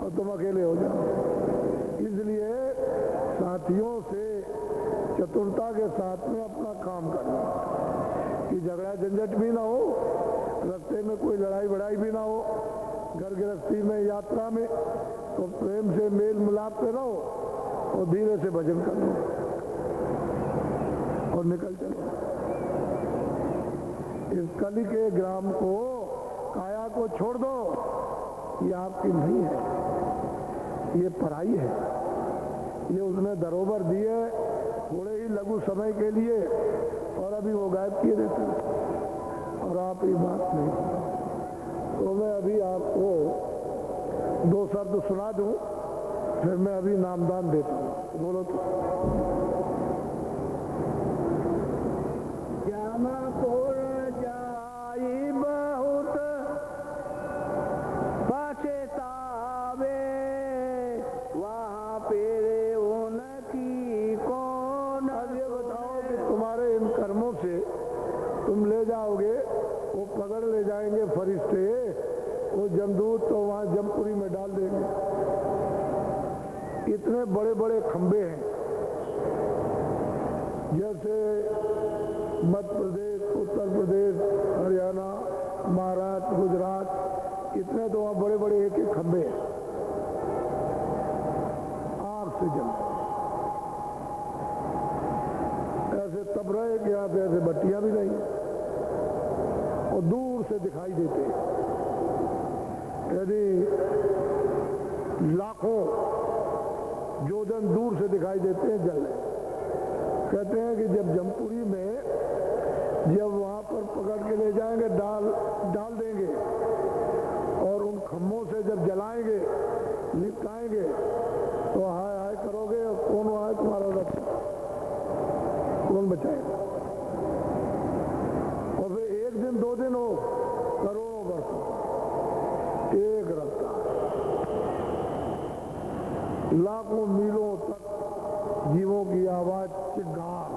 और तुम अकेले हो जाओ। इसलिए साथियों से चतुरता के साथ में अपना काम करना, कि झगड़ा झंझट भी ना हो, रास्ते में कोई लड़ाई वड़ाई भी ना हो, घर गृहस्थी में, यात्रा में, तो प्रेम से मेल मिलाप पे रहो और धीरे से भजन कर लो और निकल चलो। इस कली के ग्राम को, काया को छोड़ दो, ये आपकी नहीं है, ये पराई है। ये उसने धरोहर दी है थोड़े ही लघु समय के लिए, और अभी वो गायब किए देते हैं, और आप ये बात नहीं। तो मैं अभी आपको दो शब्द सुना दूं, फिर मैं अभी नामदान देता हूँ। बोलो तो। जमपुर जाई बहुत पछतावे, वहाँ पे उनकी कौन। अब ये बताओ कि तुम्हारे इन कर्मों से तुम ले जाओगे, वो पकड़ ले जाएंगे फरिश्ते, वो जमदूत तो वहां जमपुरी में डाल देंगे। इतने बड़े बड़े खंबे हैं, जैसे मध्य प्रदेश, उत्तर प्रदेश, हरियाणा, महाराष्ट्र, गुजरात, इतने तो वहां बड़े बड़े एक एक खंभे हैं, आग से जल ऐसे तब रहे कि यहाँ पे ऐसे बत्तियां भी नहीं और दूर से दिखाई देते, यदि लाखों योजन दूर से दिखाई देते हैं जल रहे। कहते हैं कि जब जमपुरी में जब वहां पर पकड़ के ले जाएंगे, डाल देंगे और उन खम्भों से जब जलाएंगे, लिपटाएंगे तो हाय हाय करोगे और कौन आए तुम्हारा रक्षा, कौन बचाएगा। और फिर एक दिन 2 दिन हो, करोड़ों वर्षों एक रफ्तार, लाखों मीलों तक जीवों की आवाज चिंगार।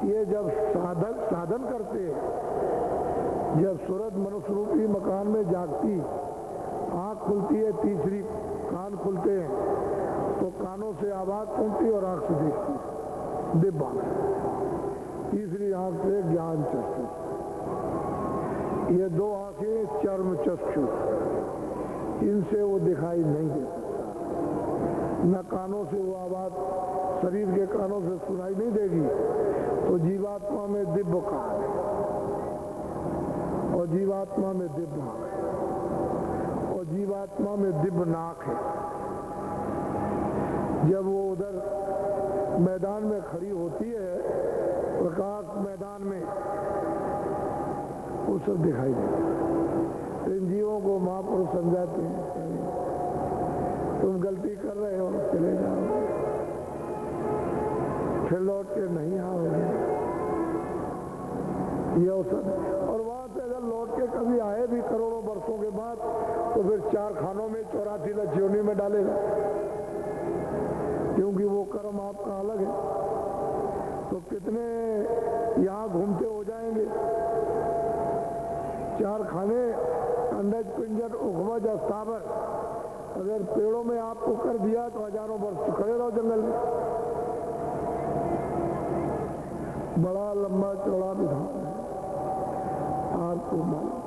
ये जब साधन करते, जब सूरज मनुष्य रूपी मकान में जागती, आंख खुलती है, तीसरी कान खुलते हैं तो कानों से आवाज सुनती और आंख से देखती, दिव्य आंख, तीसरी आंख से ज्ञान चक्षु। ये 2 आंखें चर्म चक्षु, इनसे वो दिखाई नहीं दे सकता। न कानों से वो आवाज शरीर के कानों से सुनाई नहीं देगी, तो जीवात्मा में दिव्य कान है और जीवात्मा में दिव्य आंख है और जीवात्मा में दिव्य नाक है। जब वो उधर मैदान में खड़ी होती है, प्रकाश मैदान में, वो सब दिखाई देता है। इन जीवों को महापुरुष समझाते हैं, तुम गलती कर रहे हो, चले जाओ, फिर लौट के नहीं आओगे। ये अवसर, और वहां से अगर लौट के कभी आए भी करोड़ों वर्षों के बाद, तो फिर 4 खानों में 84 लक्ष्योनी में डालेगा, क्योंकि वो कर्म आपका अलग है। तो कितने यहाँ घूमते हो जाएंगे, 4 खाने, अंडज, पिंजर, उखमज, स्थावर, अगर पेड़ों में आपको कर दिया तो हजारों वर्ष खड़े रहो जंगल में। बड़ा लंबा चौड़ा विधान है, आपको मालूम।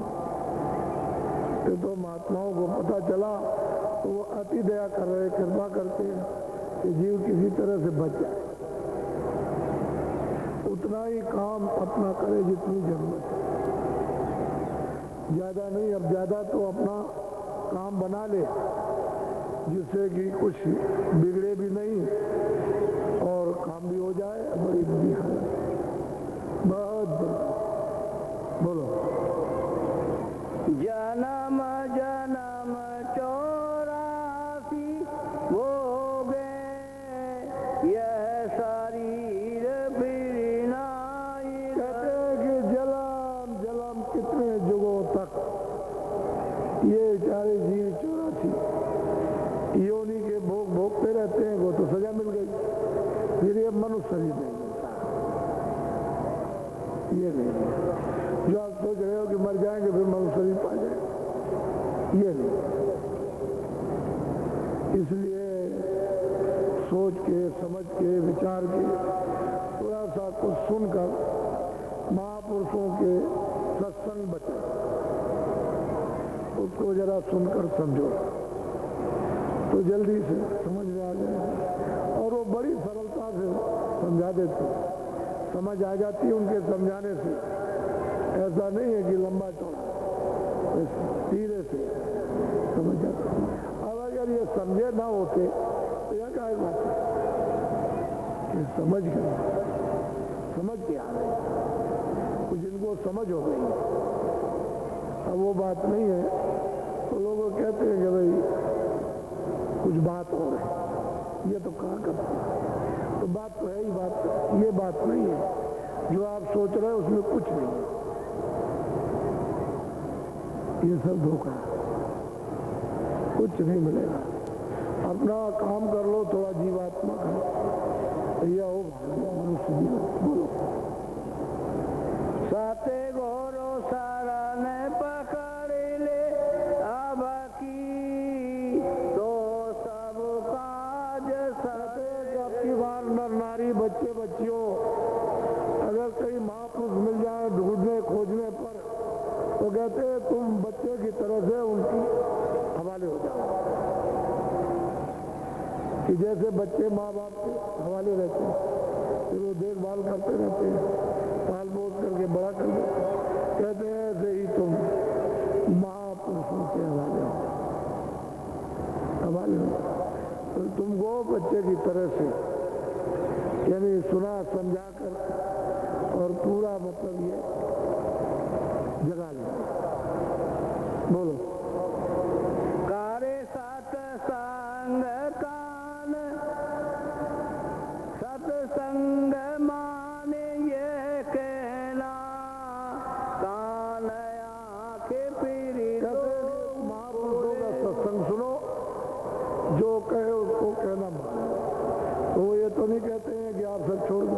तो महात्माओं को पता चला तो वो अति दया कर रहे, कृपा करते हैं कि जीव किसी तरह से बच जाए, उतना ही काम अपना करे जितनी जरूरत है, ज्यादा नहीं। अब ज्यादा तो अपना काम बना ले जिससे कि कुछ बिगड़े भी नहीं और काम भी हो जाए। बड़ी बुरी हालत, बहुत बोलो। जन्म जन्म 84 भोगे, यह शरीर फिर नाई। कहते हैं कि जलम जलम कितने युगों तक ये चारे जीव 84 योनि के भोग भोगते रहते हैं। वो तो सजा मिल गई, फिर ये मनुष्य शरीर नहीं मिलता। ये नहीं जो आप सोच रहे हो कि मर जाएंगे फिर मनुष्य शरीर पा जाएंगे, ये नहीं। इसलिए सोच के, समझ के, विचार के, थोड़ा सा कुछ सुनकर महापुरुषों के सत्संग बचे, उसको जरा सुनकर समझो तो जल्दी से समझ में आ जाए। और वो बड़ी सरलता से समझा देते, समझ आ जाती है उनके समझाने से। ऐसा नहीं है कि लंबा चौड़ा, धीरे से समझ जाता। अब अगर ये समझे ना होते तो यह क्या बात है कि समझ के आ गए, कुछ इनको समझ हो गई। अब वो बात नहीं है तो लोग कहते हैं कि भाई कुछ बात हो रही, ये तो कहाँ करते हैं, तो बात तो है ही बात। ये बात नहीं है जो आप सोच रहे हो, उसमें कुछ नहीं है, ये सब धोखा, कुछ नहीं मिलेगा। अपना काम कर लो, थोड़ा जीवात्मा का यह हो मनुष्य जीवन। बोलो। साते घोरो सारा ने पकड़ ले, अब की तो सब काज सते। आपकी बार नर नारी, बच्चे बच्चियों, अगर कई महापुरुष मिल जाए ढूंढने खोजने पर, तो कहते तुम बच्चे कि जैसे बच्चे माँ बाप के हवाले रहते हैं, फिर वो देखभाल करते रहते हैं, पाल पोस करके बड़ा कर देते हैं। कहते हैं ऐसे ही तुम महापुरुषों के हवाले हो, तो तुमको बच्चे की तरह से यानी सुना समझा कर और पूरा मतलब ये जगा लिया। बोलो। कारे सत्संग कान सत्संग माने ये कहना कान आंखें पीरी तो महापुरुषों का सत्संग सुनो, जो कहे उसको कहना मानो। तो वो ये तो नहीं कहते हैं कि आप सब छोड़ दो,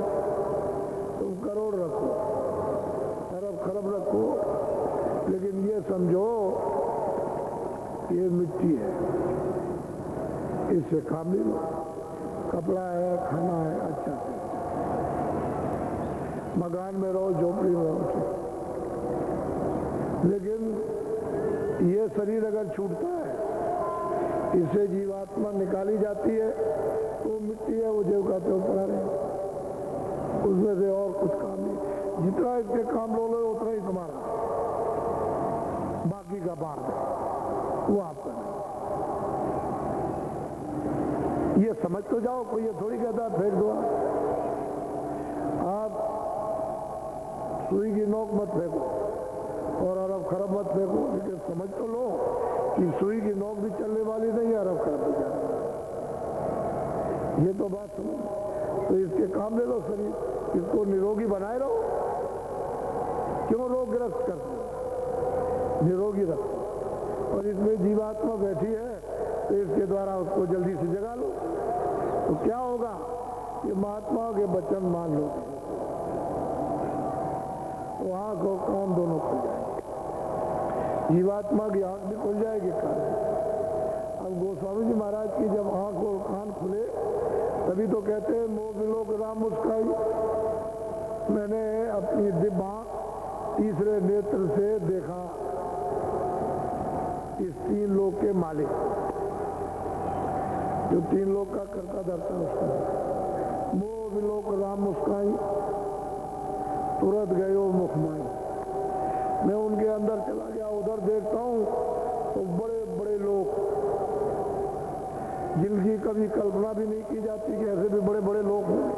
तुम करोड़ रखो, अरब खरब रखो, लेकिन ये समझो ये मिट्टी है, इससे काम भी लो, कपड़ा है, खाना है, अच्छा से मकान में रहो, झोपड़ी में रहो, लेकिन ये शरीर अगर छूटता है, इससे जीवात्मा निकाली जाती है, तो मिट्टी है, वो जो कहते हो पड़ा रहे, उसमें से और कुछ काम नहीं। जितना इसके काम लो लो उतना ही तुम्हारा, बाकी का बाहर वो आपका नहीं। ये समझ तो जाओ, कोई ये थोड़ी कहता फेंक दो। आप सुई की नोक मत फेंको और अरब खरब मत फेंको, लेकिन समझ तो लो कि सुई की नोक भी चलने वाली नहीं है, अरब खरब भी चलने वाली। ये तो बात समझ। तो इसके काम ले लो शरीर, इसको निरोगी बनाए रहो। क्यों रोगग्रस्त करते हो? निरोगी रखो। और इसमें जीवात्मा बैठी है, तो इसके द्वारा उसको जल्दी से जगा लो। तो क्या होगा कि महात्माओं के वचन मान लो, तो आंख और कान दोनों खुल जाएंगे। जीवात्मा की आंख भी खुल जाएगी, कान। अब गोस्वामी जी महाराज की जब आंख और कान खुले, तभी तो कहते हैं मोह विलोक राम मुस्काई, मैंने अपनी दिव्य तीसरे नेत्र से देखा इस तीन लोक के मालिक, जो तीन लोक का करता धरता उसका। मोह विलोक राम मुस्काई, तुरंत गयो मुखमाई। मैं उनके अंदर चला गया, उधर देखता हूं तो बड़े बड़े लोग, जिनकी कभी कल्पना भी नहीं की जाती कि ऐसे भी बड़े बड़े लोग होंगे।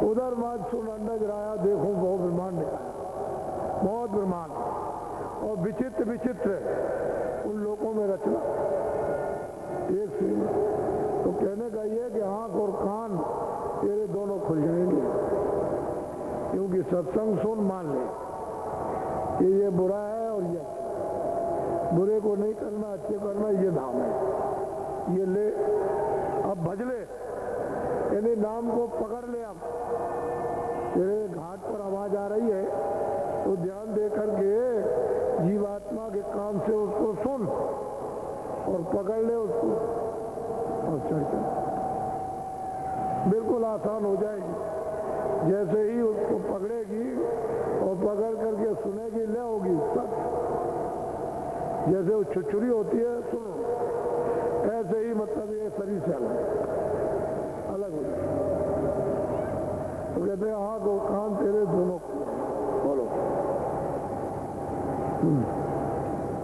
उधर माज सुन अंडज राया, देखूं बहुत ब्रह्मांड है, बहुत ब्रह्मांड और विचित्र विचित्र उन लोगों में रचना एक से। तो कहने का ये कि आंख और कान तेरे दोनों खुल जाएंगे, क्योंकि सत्संग सुन मान ले कि ये बुरा है और ये अच्छा। बुरे को नहीं करना, अच्छे करना, ये धाम है। ये ले, अब भज ले, यानी नाम को पकड़ ले। अब तेरे घाट पर आवाज आ रही है तो ध्यान दे करके जीवात्मा के कान से उसको सुन और पकड़ ले उसको और चढ़ चल। बिल्कुल आसान हो जाएगी। जैसे ही उसको पकड़ेगी और पकड़ करके सुनेगी, ले होगी सब। जैसे वो छुरछुरी होती है, सुनो, ऐसे ही मतलब ये शरीर से अलग हो जाए। तो कहते हैं आंख और कान तेरे दोनों बोलो।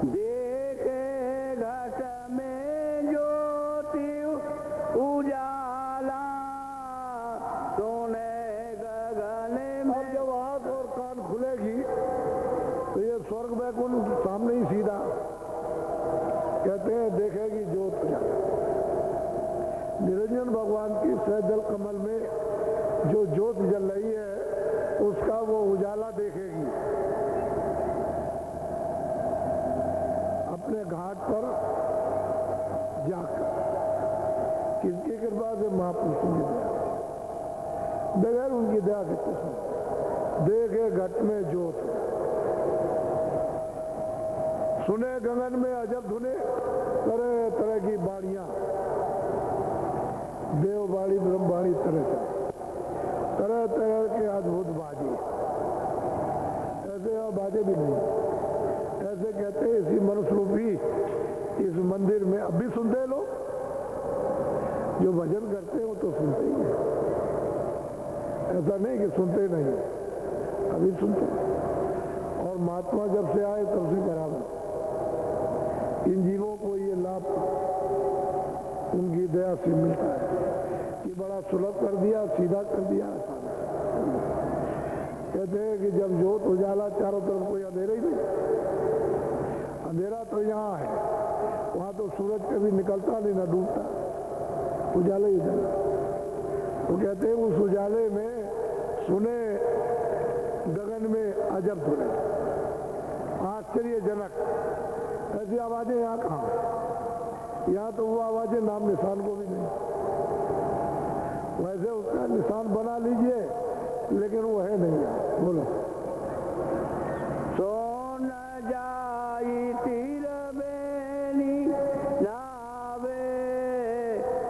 देखे घट में ज्योति उजाला, सोने गगन में। अब जब आंख और कान खुलेगी तो ये स्वर्ग वैकुंठ सामने ही सीधा। कहते हैं देखेगी ज्योत उजाला। निरंजन भगवान की सहजल कमल में जो ज्योत जल रही है, उसका वो उजाला देखेगी। अपने घाट पर जाकर, किसकी कृपा से? महापुरुषों की दया। बगैर उनकी दया के कुछ नहीं। देखे घट में ज्योत, सुने गगन में अजब धुने, तरह तरह की बाणियां, देवबाणी ब्रह्मबाणी, तरह तरह के अद्भुत बाजे। ऐसे और बाजे भी नहीं, ऐसे कहते हैं इसी मनुष्य रूपी इस मंदिर में अब भी सुनते हैं लोग। ऐसा नहीं कि सुनते नहीं, अभी सुनते हैं। और महात्मा जब से आए तब से बराबर इन जीवों को ये लाभ उनकी दया से मिलता है कि बड़ा सुलभ कर दिया, सीधा कर दिया, आसान। कहते हैं कि जब जोत उजाला चारों तरफ कोई अंधेरा ही नहीं, अंधेरा तो यहाँ है, वहाँ तो सूरज कभी निकलता नहीं ना डूबता, उजाला ही उजाला। तो कहते हैं उस उजाले में सुने गगन में अजब धुने, आश्चर्यजनक ऐसी आवाजें यहाँ कहाँ, यहाँ तो वो आवाजें नाम निशान को भी नहीं। वैसे उसका निशान बना लीजिए लेकिन वो है नहीं यहाँ। बोलो। सोन जाई तीर बेनी नावे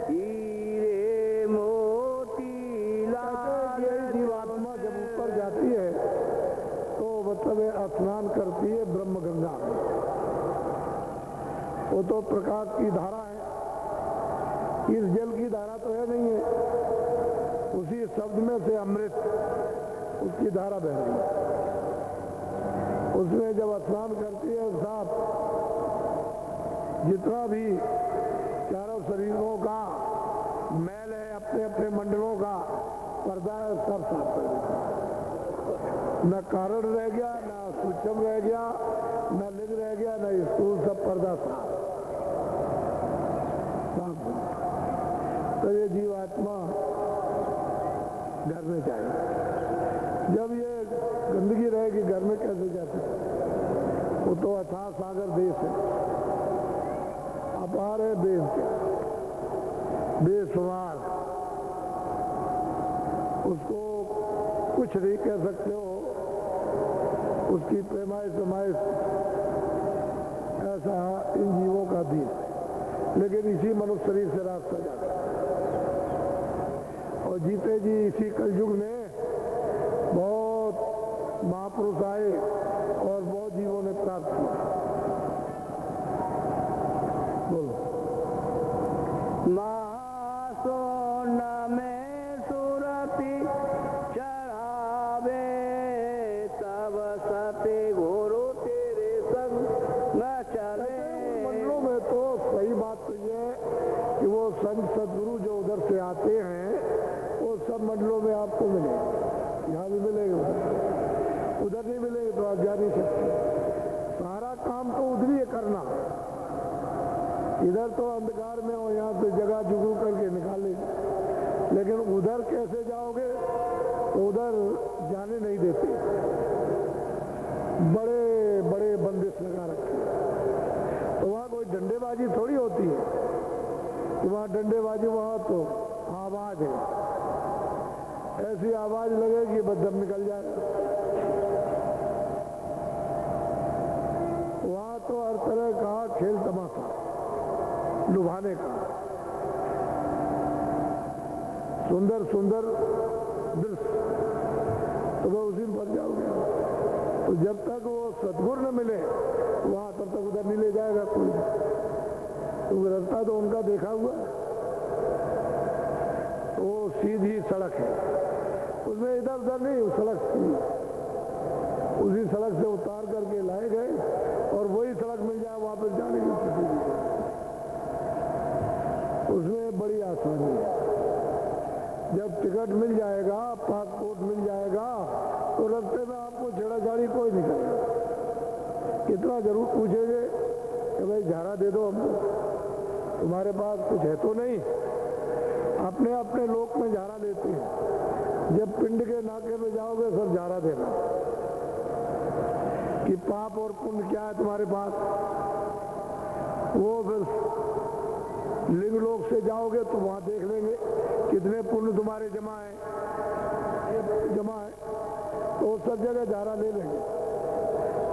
हीरे मोती लाल। जीवात्मा जब ऊपर जाती है तो मतलब स्नान करती है ब्रह्म गंगा, वो तो प्रकाश की धारा है, इस जल की धारा तो है नहीं है, उसी शब्द में से अमृत उसकी धारा बह रही है। उसमें जब स्नान करती है साफ, जितना भी चारों शरीरों का मैल है, अपने अपने मंडलों का पर्दा है, सब साफ कर देती है। न कारण रह गया, न सूक्ष्म रह गया, न लिंग रह गया, न स्थूल, सब पर्दा साफ। तो ये जीवात्मा घर में जाए, जब ये गंदगी रहेगी घर में कैसे जा सकते? वो तो अथाह सागर देश है, अपार है देश के, बेशुमार, उसको कुछ नहीं कह सकते हो, उसकी पैमाइश समाइश ऐसा इन जीवों का देश है। लेकिन इसी मनुष्य शरीर से रास्ता जाता है और जीते जी इसी कलयुग में बहुत महापुरुष आए और बहुत जीवों ने प्राप्त किया। बोलो। महासोन में सुरति चढ़ावे तब सते गुरु तेरे संग न चले। मंडलों में तो सही बात तो ये कि वो संत सदगुरु जो उधर से आते हैं वो सब मंडलों में आपको मिलेंगे, यहाँ भी मिलेंगे, उधर नहीं मिलेंगे तो आप जा नहीं सकते। सारा काम तो उधर ही करना, इधर तो अंधकार में हो, यहाँ से जगह जुगू करके निकालेंगे, लेकिन उधर कैसे जाओगे? उधर जाने नहीं देते, बड़े बड़े बंदिश लगा रखे। तो वहाँ कोई डंडेबाजी थोड़ी होती है, तो वहाँ डंडेबाजी, वहाँ तो आवाज है, ऐसी आवाज लगेगी बस दम निकल जाएगा। वहाँ तो हर तरह का खेल तमाशा, लुभाने का, सुंदर सुंदर दृश्य, तो वह उसी में फंस जाओगे। तो जब तक वो सद्गुरु न मिले वहाँ तब तक उधर नहीं ले जाएगा कोई। तो रास्ता तो उनका देखा हुआ है, वो सीधी सड़क है, उसमें इधर उधर नहीं, उस सड़क उसी सड़क से उतार करके लाए गए और वही सड़क मिल जाए वापस जाने की स्थिति भी है। उसमें बड़ी आसानी है, जब टिकट मिल जाएगा, पासपोर्ट मिल जाएगा, तो रास्ते में आपको छेड़ाछाड़ी कोई नहीं करेगा। कितना जरूर पूछेंगे कि भाई झाड़ा दे दो हमको, तुम्हारे पास कुछ है तो नहीं। अपने अपने लोक में झाड़ा लेते हैं, जब पिंड के नाके पे जाओगे सब झाड़ा देना कि पाप और पुण्य क्या है तुम्हारे पास। वो फिर लिंग लोक से जाओगे तो वहां देख लेंगे कितने पुण्य तुम्हारे जमा है, जमा है, तो सब जगह झाड़ा ले लेंगे।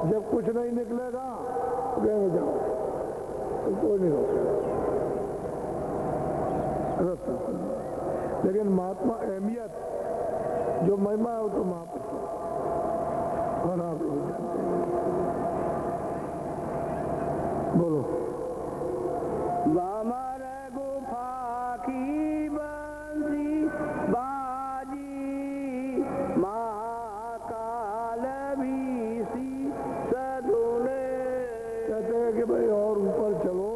जब कुछ नहीं निकलेगा तो कहेंगे जाओ, तो कोई नहीं रोकेगा। लेकिन महात्मा अहमियत जो महिमा है वो तो महापुरुष और आप लोग जानते हैं। बोलो। बामर गुफा की बंसी बाजी कहते हैं कि भाई और ऊपर चलो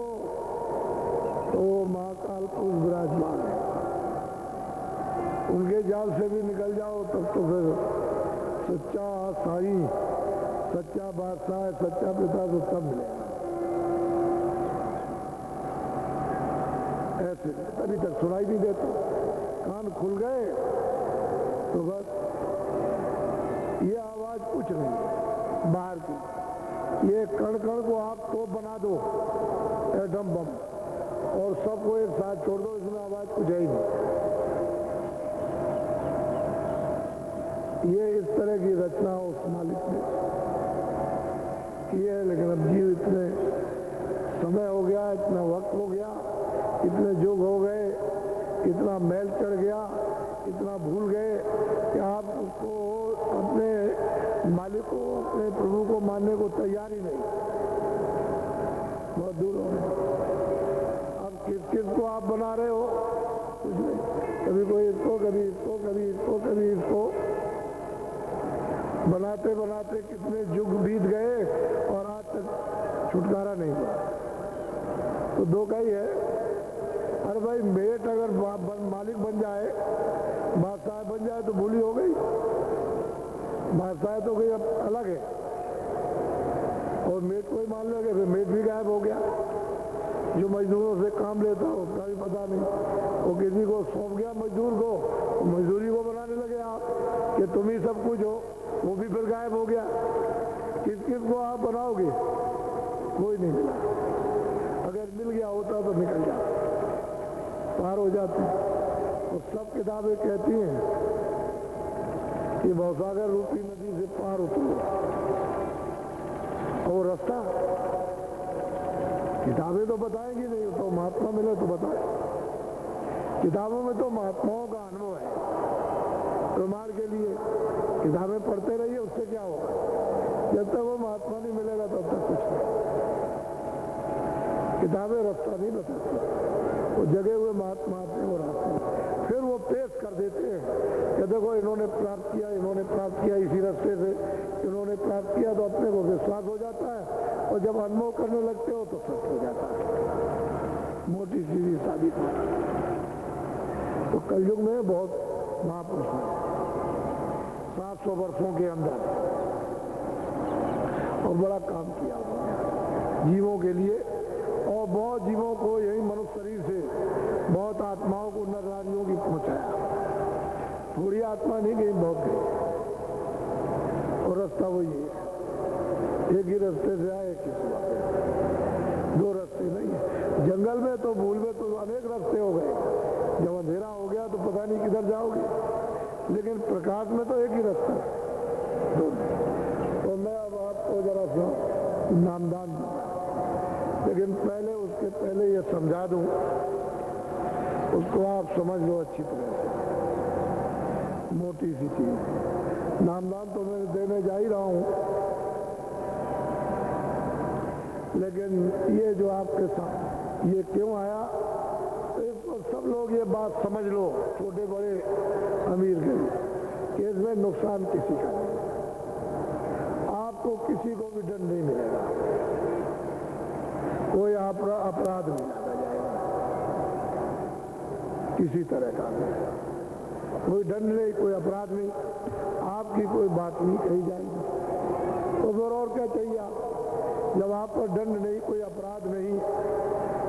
तो महाकाल पुरुष विराजमान है, उनके जाल से भी निकल जाओ तब तो फिर सच्चा साईं, सच्चा बादशाह, सच्चा पिता तो तब मिलेगा। ऐसे अभी तक सुनाई नहीं देता, कान खुल गए तो बस ये आवाज कुछ नहीं बाहर की, ये कण कण को आप तो बना दो एटम बम और सबको एक साथ छोड़ दो, इसमें आवाज कुछ है ही नहीं। ये इस तरह की रचना उस मालिक ने की है। लेकिन अब जीव इतने समय हो गया, इतना वक्त हो गया, इतने युग हो गए, इतना मैल चढ़ गया, इतना भूल गए कि आप उसको अपने मालिक को, अपने प्रभु को मानने को तैयार ही नहीं, बहुत दूर हो गए। अब किस किस को आप बना रहे हो, कुछ नहीं, कभी कोई इसको, कभी इसको, कभी इसको, कभी इसको, बनाते बनाते कितने युग बीत गए और आज तक छुटकारा नहीं हुआ। तो धोखा ही है। अरे भाई मेट अगर मालिक बन जाए, बादशाह बन जाए तो भूली हो गई, बादशाह तो कोई अब अलग है, और मेट को ही मान लोगे फिर मेट भी गायब हो गया। जो मजदूरों से काम लेता हो उसका भी पता नहीं, वो किसी को सौंप गया मजदूर को, मजदूरी को बनाने लगे आप कि तुम ही सब कुछ हो, वो भी फिर गायब हो गया। किस किस को आप बनाओगे, कोई नहीं मिला। अगर मिल गया होता तो निकल जाता, पार हो जाते। तो सब किताबें कहती हैं कि भवसागर रूपी नदी से पार उतरो, और रास्ता किताबें तो बताएंगी नहीं, तो महात्मा मिले तो बताए। किताबों में तो महात्माओं का अनुभव है, प्रमाण के लिए किताबें पढ़ते रहिए, उससे क्या होगा। जब तक वो महात्मा नहीं मिलेगा तब तक कुछ नहीं। किताबें रास्ता नहीं बताती, वो जगे हुए महात्मा आते हैं और आते हैं, फिर वो पेश कर देते हैं कि देखो इन्होंने प्राप्त किया, इन्होंने प्राप्त किया, इसी रास्ते से इन्होंने प्राप्त किया। तो अपने को विश्वास हो जाता है, और जब अनुभव करने लगते हो तो सत्य हो जाता है, मोटी सीधी साबित होता है। तो कलयुग में बहुत महापुरुष हैं 700 वर्षों के अंदर, और बड़ा काम किया उन्होंने जीवों के लिए, और बहुत जीवों को यही मनुष्य शरीर से बहुत आत्माओं को नर नारियों की पहुंचाया। थोड़ी आत्मा नहीं गई, बहुत गई। और रास्ता वही है, एक ही रास्ते से आए, किसी दो रास्ते नहीं है। जंगल में तो भूल में तो अनेक रास्ते हो गए, जब अंधेरा हो गया तो पता नहीं किधर जाओगे, लेकिन प्रकाश में तो एक ही रास्ता है। तो मैं अब आपको जरा सा नामदान दूंगा, लेकिन पहले उसके पहले ये समझा दूं, उसको आप समझ लो अच्छी तरह से। मोटी सी चीज, नामदान तो मैं देने जा ही रहा हूं, लेकिन ये जो आपके साथ ये क्यों आया, इसको सब लोग ये बात समझ लो, छोटे बड़े अमीर गरीब, कि इसमें नुकसान किसी का नहीं, आपको किसी को भी दंड नहीं मिलेगा, कोई अपराध नहीं लगा जाएगा किसी तरह का, कोई दंड नहीं, कोई अपराध नहीं, आपकी कोई बात नहीं कही जाएगी। तो फिर और क्या चाहिए आप, जब आप पर दंड नहीं, कोई अपराध नहीं,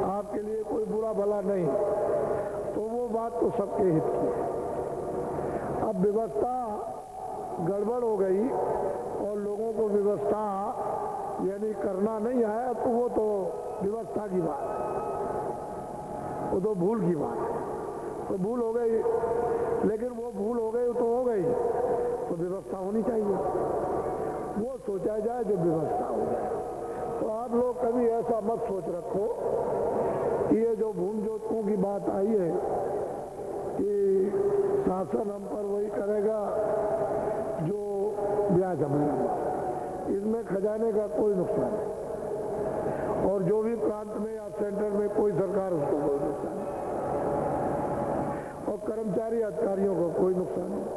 आपके लिए कोई बुरा भला नहीं, तो वो बात तो सबके हित की है। अब व्यवस्था गड़बड़ हो गई और लोगों को व्यवस्था यानी करना नहीं आया, तो वो तो व्यवस्था की बात है, वो तो भूल की बात है। तो भूल हो गई, लेकिन वो भूल हो गई तो हो गई, तो व्यवस्था होनी चाहिए, वो सोचा जाए जो व्यवस्था हो जाए। तो आप लोग कभी ऐसा मत सोच रखो कि ये जो भूम जोतकों की बात आई है कि शासन हम पर वही करेगा जो ब्याज हमें, इसमें खजाने का कोई नुकसान नहीं, और जो भी प्रांत में या सेंटर में कोई सरकार, उसको कोई नुकसान नहीं, और कर्मचारी अधिकारियों को कोई नुकसान नहीं।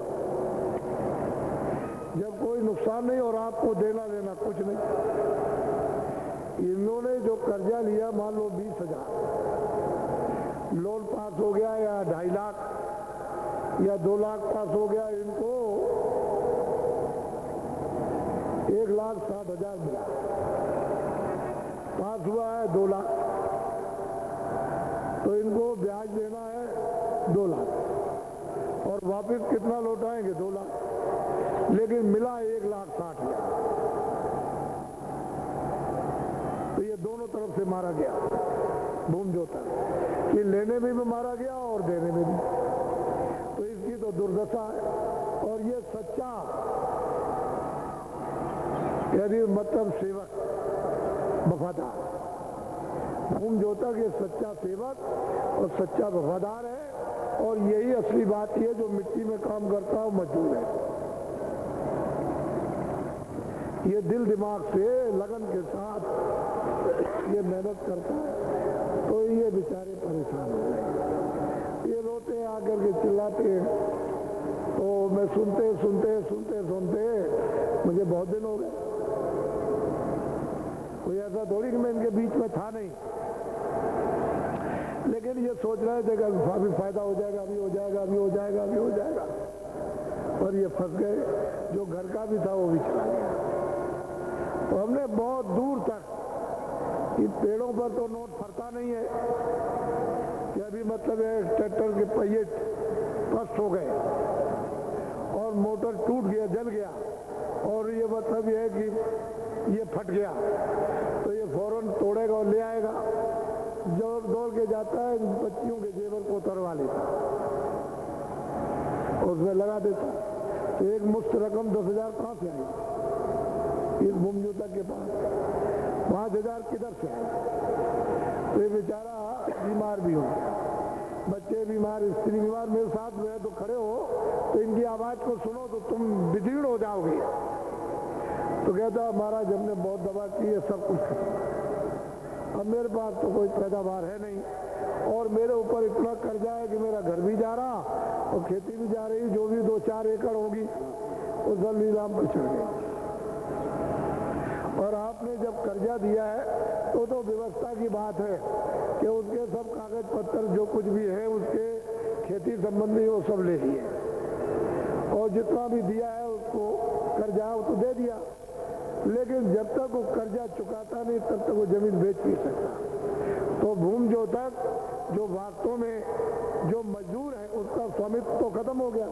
जब कोई नुकसान नहीं और आपको देना लेना कुछ नहीं, इन्होंने इन्होंने जो कर्जा लिया मान लो 20,000 लोन पास हो गया या 2.5 लाख या 2 लाख पास हो गया, इनको 1,60,000 मिला, पास हुआ है 2 लाख, तो इनको ब्याज देना है 2 लाख और वापस कितना लौटाएंगे 2 लाख, लेकिन मिला 1,60,000। तो ये दोनों तरफ से मारा गया भूम जोता, कि लेने में भी मारा गया और देने में भी। तो इसकी तो दुर्दशा है। और ये सच्चा यदि मतलब सेवक वफादार, भूम जोतक ये सच्चा सेवक और सच्चा वफादार है, और यही असली बात है जो मिट्टी में काम करता हो मजदूर है। ये दिल दिमाग से लगन के साथ ये मेहनत करता है, तो ये बेचारे परेशान हो गए। ये रोते आकर के चिल्लाते, तो मैं सुनते सुनते मुझे बहुत दिन हो गए। कोई ऐसा थोड़ी कि मैं इनके बीच में था नहीं, लेकिन ये सोच रहे थे कि अभी फायदा हो जाएगा, अभी हो जाएगा, अभी हो जाएगा, अभी हो जाएगा, और ये फंस गए। जो घर का भी था वो भी चला गया। तो हमने बहुत दूर तक, इन पेड़ों पर तो नोट फरता नहीं है कि अभी मतलब ट्रैक्टर के पहिए पस्त हो गए और मोटर टूट गया, जल गया, और ये मतलब ये है कि ये फट गया, तो ये फौरन तोड़ेगा और ले आएगा। जोर दौड़ के जाता है, बच्चियों के जेवर को उतरवा लेता, उसमें लगा देता। तो एक मुश्त रकम 10,000 कहाँ से आई इस भूम जोतक के पास? 5,000 किधर से आए? तो ये बेचारा बीमार भी हो गया, बच्चे बीमार, स्त्री बीमार। मेरे साथ में तो खड़े हो तो इनकी आवाज को सुनो तो तुम विदीर्ण हो जाओगे। तो कहता महाराज हमने बहुत दवा की है, सब कुछ खत्म, अब मेरे पास तो कोई पैदावार है नहीं, और मेरे ऊपर इतना कर्जा है कि मेरा घर भी जा रहा और खेती भी जा रही, जो भी 2-4 एकड़ होगी वो सब नीलाम पर चढ़ गई। और आपने जब कर्जा दिया है तो व्यवस्था की बात है कि उसके सब कागज पत्र जो कुछ भी है उसके खेती संबंधी वो सब ले लिए, और जितना भी दिया है उसको कर्जा वो तो दे दिया, लेकिन जब तक वो कर्जा चुकाता नहीं तब तक वो जमीन बेच नहीं सकता। तो भूम जोतक जो वास्तव में जो मजदूर है उसका स्वामित्व तो खत्म हो गया,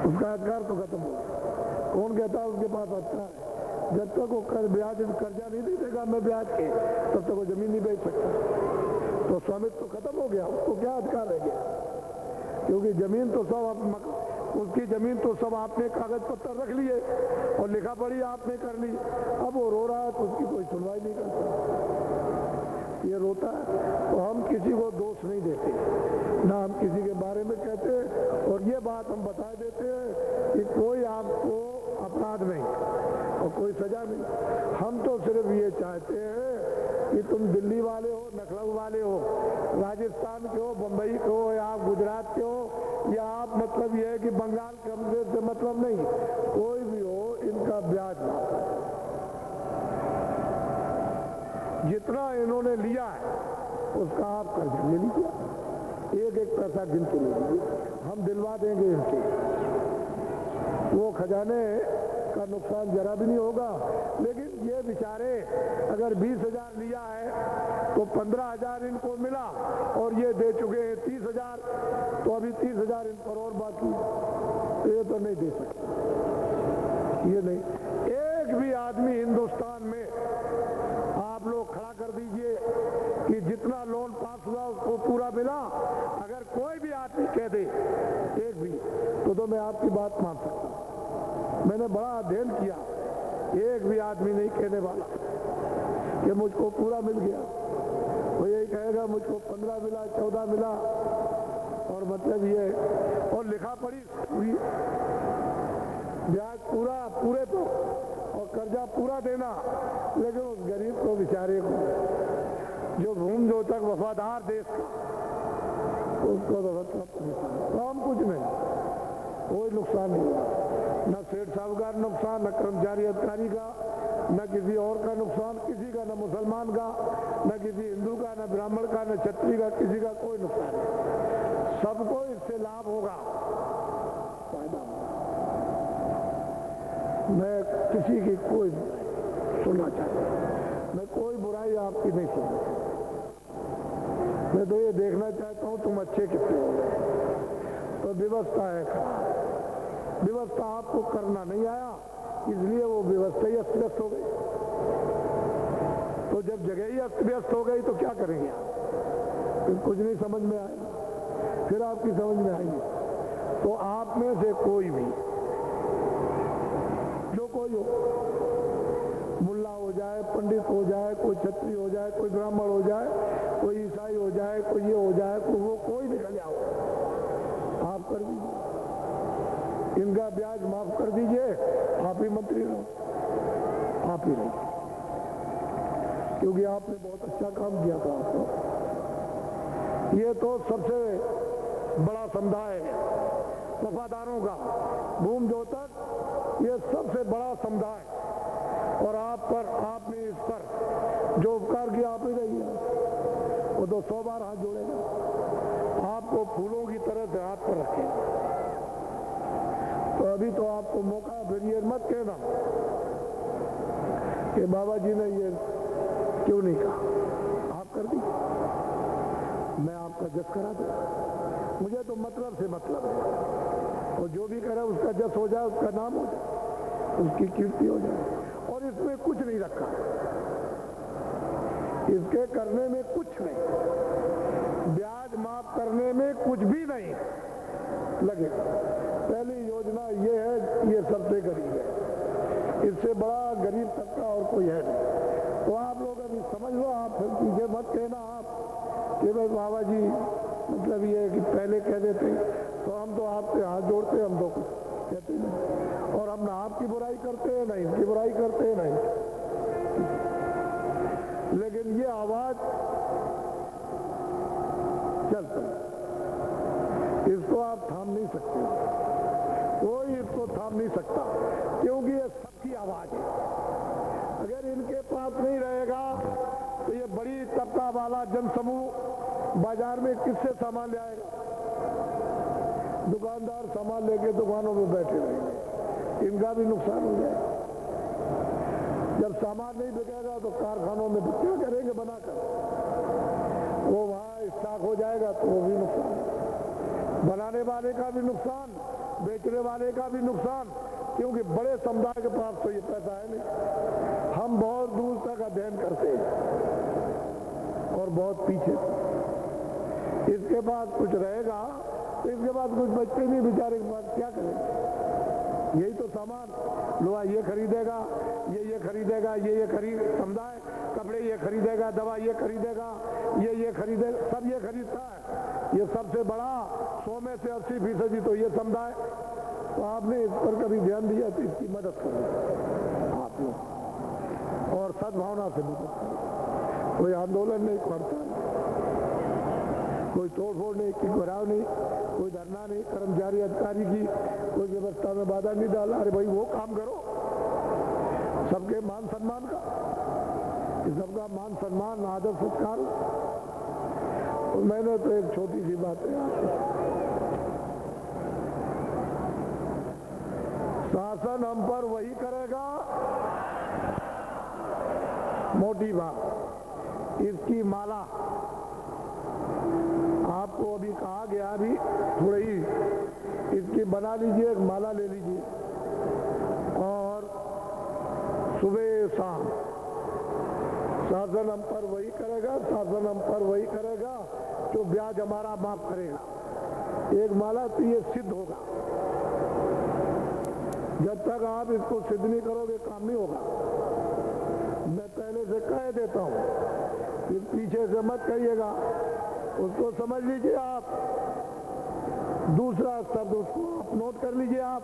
उसका अधिकार तो खत्म हो गया। कौन कहता है उसके पास अधिकार है? जब तक वो कर्जा नहीं दे देगा मैं ब्याज के, तब तक वो जमीन नहीं बेच सकता। तो स्वामित्व तो खत्म हो गया, उसको क्या अधिकार रह गया? क्योंकि जमीन तो सब उसकी जमीन तो सब आपने कागज पत्तर रख लिए और लिखा पढ़ी आपने कर ली। अब वो रो रहा है तो उसकी कोई सुनवाई नहीं करता, ये रोता है। तो हम किसी को दोष नहीं देते, ना हम किसी के बारे में कहते, और ये बात हम बता देते हैं कि कोई आपको अपराध नहीं और कोई सजा नहीं। हम तो सिर्फ ये चाहते हैं कि तुम दिल्ली वाले हो, लखनऊ वाले हो, राजस्थान के हो, बम्बई के हो, या आप गुजरात के हो, या आप मतलब ये है कि बंगाल के, हमसे से मतलब नहीं, कोई भी हो, इनका ब्याज माफ। जितना इन्होंने लिया है उसका आप कर्ज ले लीजिए, एक एक पैसा गिन के ले लीजिए, हम दिलवा देंगे इनसे। वो खजाने का नुकसान जरा भी नहीं होगा। लेकिन ये बेचारे अगर 20,000 लिया है तो 15,000 इनको मिला और ये दे चुके हैं 30,000, तो अभी 30,000 इन पर और बाकी, ये तो नहीं दे सकते। ये नहीं, एक भी आदमी हिंदुस्तान में आप लोग खड़ा कर दीजिए कि जितना लोन पास हुआ उसको पूरा मिला, अगर कोई भी आदमी कह दे एक भी, तो मैं आपकी बात मान सकता हूं। मैंने बड़ा अध्ययन किया, एक भी आदमी नहीं कहने वाला कि मुझको पूरा मिल गया। वो यही कहेगा मुझको 15 मिला, 14 मिला, और मतलब ये, और लिखा पढ़ी पूरी, ब्याज पूरा पूरे तो, और कर्जा पूरा देना। लेकिन उस गरीब को बेचारे को जो भूम जोतक वफादार देश का, उसको तो मतलब काम कुछ नहीं, कोई नुकसान नहीं हुआ, न सेठ साहूकार नुकसान, न कर्मचारी अधिकारी का, न किसी और का नुकसान, किसी का, न मुसलमान का, न किसी हिंदू का, न ब्राह्मण का, न क्षत्रिय का, किसी का कोई नुकसान नहीं। सबको इससे लाभ होगा, फायदा होगा। मैं किसी की कोई सुनना चाहता, मैं कोई बुराई आपकी नहीं सुनना। मैं तो ये देखना चाहता हूं तुम अच्छे कितने हो गए। तो व्यवस्था है खराब, व्यवस्था आपको करना नहीं आया, इसलिए वो व्यवस्था ही अस्त व्यस्त हो गई। तो जब जगह ही अस्त व्यस्त हो गई तो क्या करेंगे आप? फिर कुछ नहीं समझ में आएगा, फिर आपकी समझ में आएगी। तो आप में से कोई भी, जो कोई हो, मुल्ला हो जाए, पंडित हो जाए, कोई क्षत्रिय हो जाए, कोई ब्राह्मण हो जाए, कोई ईसाई हो जाए, कोई ये हो जाए, वो कोई निकल जाओ, आप कर दीजिए, इनका ब्याज माफ कर दीजिए, आप ही मंत्री रहो, आप ही रहिए, क्योंकि आपने बहुत अच्छा काम किया था। आपको ये तो सबसे बड़ा समुदाय है वफादारों का, भूम जोतक, ये सबसे बड़ा समुदाय, और आप पर, आपने इस पर जो उपकार किया, आप ही रही है, वो तो 100 बार हाथ जोड़ेगा, आपको फूलों की तरह से हाथ पर रखेगा। तो अभी तो आपको मौका, फिर ये मत कहना कि बाबा जी ने ये क्यों नहीं कहा, आप कर दीजिए, मैं आपका जस करा दूं। मुझे तो मतलब से मतलब है, और जो भी करे उसका जस हो जाए, उसका नाम हो जाए, उसकी कीर्ति हो जाए, और इसमें कुछ नहीं रखा, इसके करने में कुछ नहीं, ब्याज माफ करने में कुछ भी नहीं लगेगा। पहली योजना ये है, ये सबसे गरीब है, इससे बड़ा गरीब तबका और कोई है नहीं। तो आप लोग अभी समझ लो, आप फिर पीछे मत कहना आप कि भाई बाबा जी, मतलब ये है कि पहले कह देते तो हम तो आपसे हाथ जोड़ते, हम तो कुछ कहते नहीं, और हम ना आपकी बुराई करते हैं, ना इनकी बुराई करते हैं, नहीं। लेकिन ये आवाज चल पड़ी, इसको आप थाम नहीं सकते, कोई इसको थाम नहीं सकता, क्योंकि ये सबकी आवाज है। अगर इनके पास नहीं रहेगा तो ये बड़ी तबका वाला जनसमूह बाजार में किससे सामान ले आएगा? दुकानदार सामान लेके दुकानों में बैठे रहेंगे, इनका भी नुकसान हो जाएगा। जब सामान नहीं बिकेगा तो कारखानों में क्या करेंगे बनाकर, वो वहां स्टॉक हो जाएगा तो वो भी नुकसान, बनाने वाले का भी नुकसान, बेचने वाले का भी नुकसान, क्योंकि बड़े समुदाय के पास तो ये पैसा है नहीं। हम बहुत दूर तक अध्ययन करते हैं और बहुत पीछे, इसके बाद कुछ रहेगा तो इसके बाद कुछ बचते नहीं बेचारे के पास, क्या करेंगे? यही तो सामान, लोहा ये खरीदेगा, ये खरीदेगा, ये खरीद, समुदाय कपड़े ये खरीदेगा, दवा ये खरीदेगा, ये खरीदेगा, सब ये खरीदता है। ये सबसे बड़ा 100 में से 80% तो ये समुदाय। तो आपने इस पर कभी ध्यान दिया तो इसकी मदद करो आप लोग, और सद्भावना से मदद करो। कोई आंदोलन नहीं, हड़ताल नहीं, कोई तोड़फोड़ नहीं, कोई घराव नहीं, कोई धरना नहीं, कर्मचारी अधिकारी की कोई व्यवस्था में बाधा नहीं डाला। अरे भाई वो काम करो, सबके मान सम्मान का, सबका मान सम्मान, आदर सत्कार। तो मैंने तो एक छोटी सी बात है, शासन हम पर वही करेगा, मोटी बात, इसकी माला आपको अभी कहा गया, अभी थोड़ी ही इसकी बना लीजिए, एक माला ले लीजिए, और सुबह शाम शासन हम पर वही करेगा, शासन हम पर वही करेगा जो ब्याज हमारा माफ करेगा। एक माला तो ये सिद्ध होगा, जब तक आप इसको सिद्ध नहीं करोगे काम नहीं होगा। मैं पहले से कह देता हूं, फिर पीछे से मत कहिएगा, उसको समझ लीजिए आप। दूसरा शब्द उसको आप नोट कर लीजिए आप,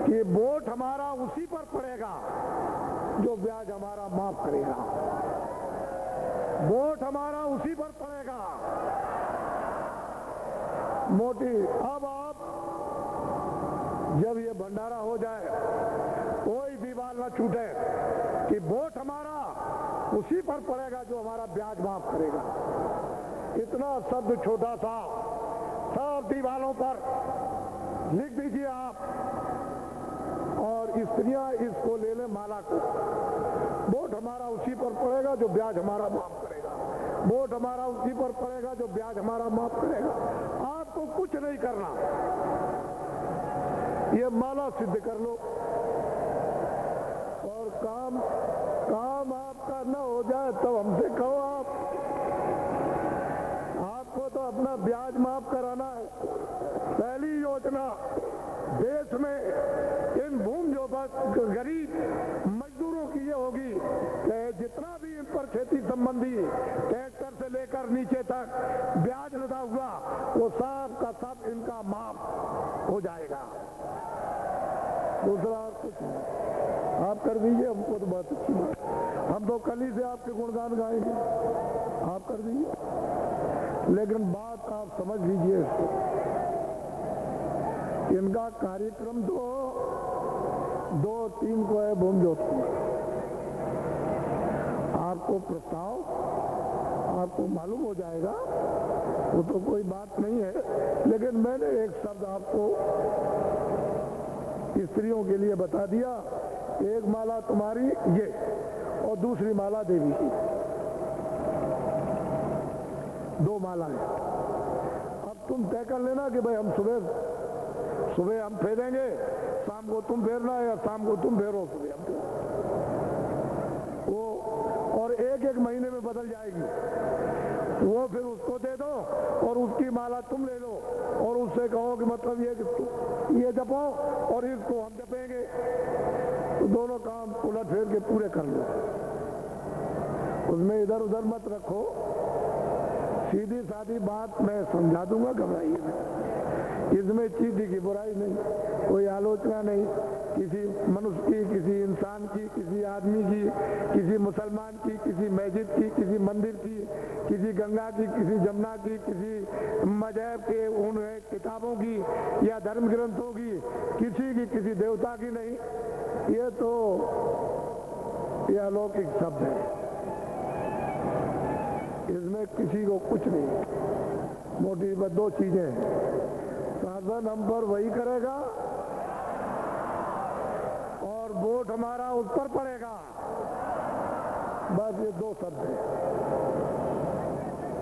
कि वोट हमारा उसी पर पड़ेगा जो ब्याज हमारा माफ करेगा, वोट हमारा उसी पर पड़ेगा। मोटी, अब आप जब ये भंडारा हो जाए, कोई दीवार न छूटे कि वोट हमारा उसी पर पड़ेगा जो हमारा ब्याज माफ करेगा। इतना शब्द छोटा सा सब दीवारों पर लिख दीजिए आप, और स्त्रियां इसको ले ले माला को। वोट हमारा उसी पर पड़ेगा जो ब्याज हमारा माफ करेगा। वोट हमारा उसी पर पड़ेगा जो ब्याज हमारा माफ करेगा। आपको कुछ नहीं करना, ये माला सिद्ध कर लो, और काम आपका न हो जाए तब हमसे कहो। आपको तो अपना ब्याज माफ कराना है। पहली योजना देश में इन भूमि जो गरीब मजदूरों की ये होगी कि जितना भी इन पर खेती संबंधी ट्रैक्टर से लेकर नीचे तक ब्याज लगा हुआ वो सब का सब इनका माफ हो जाएगा। दूसरा कुछ नहीं, आप कर दीजिए, हमको तो बहुत अच्छी बात। हम तो कल ही से आपके गुणगान गाएंगे, आप कर दीजिए। लेकिन बात आप समझ लीजिए, इनका कार्यक्रम तो 2-3 को है भूमि जोतपुर। आपको प्रस्ताव आपको मालूम हो जाएगा, वो तो कोई बात नहीं है। लेकिन मैंने एक शब्द आपको स्त्रियों के लिए बता दिया, एक माला तुम्हारी ये और दूसरी माला देवी की, 2 मालाएं। अब तुम तय कर लेना कि भाई हम सुबह हम फेरेंगे, शाम को तुम फेरना है, या शाम को तुम फेरो, सुबह हम वो, और 1-1 महीने में बदल जाएगी वो। फिर उसको दे दो और उसकी माला तुम ले लो, और उससे कहो कि मतलब ये जपो और इसको हम जपेंगे, तो दोनों काम उलट फेर के पूरे कर लो। उसमें इधर उधर मत रखो, सीधी सादी बात मैं समझा दूंगा, घबराइए नहीं। इसमें चीज़ की बुराई नहीं, कोई आलोचना नहीं किसी मनुष्य की, किसी इंसान की, किसी आदमी की, किसी मुसलमान की, किसी मस्जिद की, किसी मंदिर की, किसी गंगा की, किसी जमुना की, किसी मजहब के उन किताबों की या धर्म ग्रंथों की, किसी देवता की नहीं। ये तो ये अलौकिक शब्द है, इसमें किसी को कुछ नहीं। मोटी 2 चीजें हैं, साधन हम पर वही करेगा और वोट हमारा उस पर पड़ेगा, बस ये 2 शब्द है।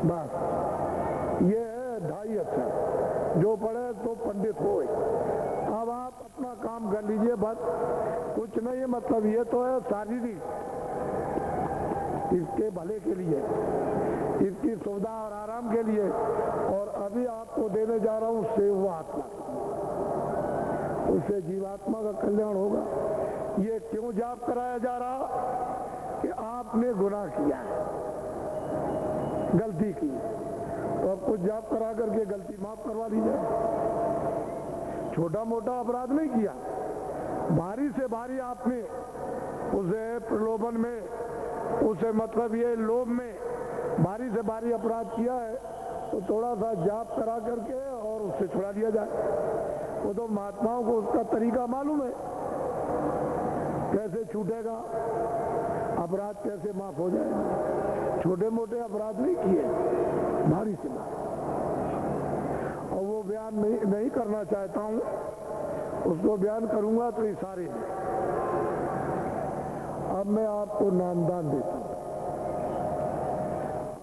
बस ये है 2.5 अक्षर, जो पढ़े तो पंडित हो। अब आप अपना काम कर लीजिए, बस कुछ नहीं है। मतलब ये तो है शारीरिक, इसके भले के लिए, इसकी सुविधा और आराम के लिए। और अभी आपको देने जा रहा हूं सेव आत्मा, उससे जीवात्मा का कल्याण होगा। ये क्यों जाप कराया जा रहा कि आपने गुनाह किया है, गलती की, तो अब कुछ जाप करा करके गलती माफ करवा दी जाए। छोटा मोटा अपराध नहीं किया, भारी से भारी आपने उसे प्रलोभन में, उसे मतलब ये लोभ में भारी से भारी अपराध किया है, तो थोड़ा सा जाप करा करके और उससे छुड़ा दिया जाए। वो तो महात्माओं को उसका तरीका मालूम है, कैसे छूटेगा अपराध, कैसे माफ हो जाएगा। छोटे मोटे अपराध नहीं किए, भारी से भारी। और वो बयान नहीं करना चाहता हूं, उसको बयान करूंगा तो इशारे में। अब मैं आपको नामदान देता हूं,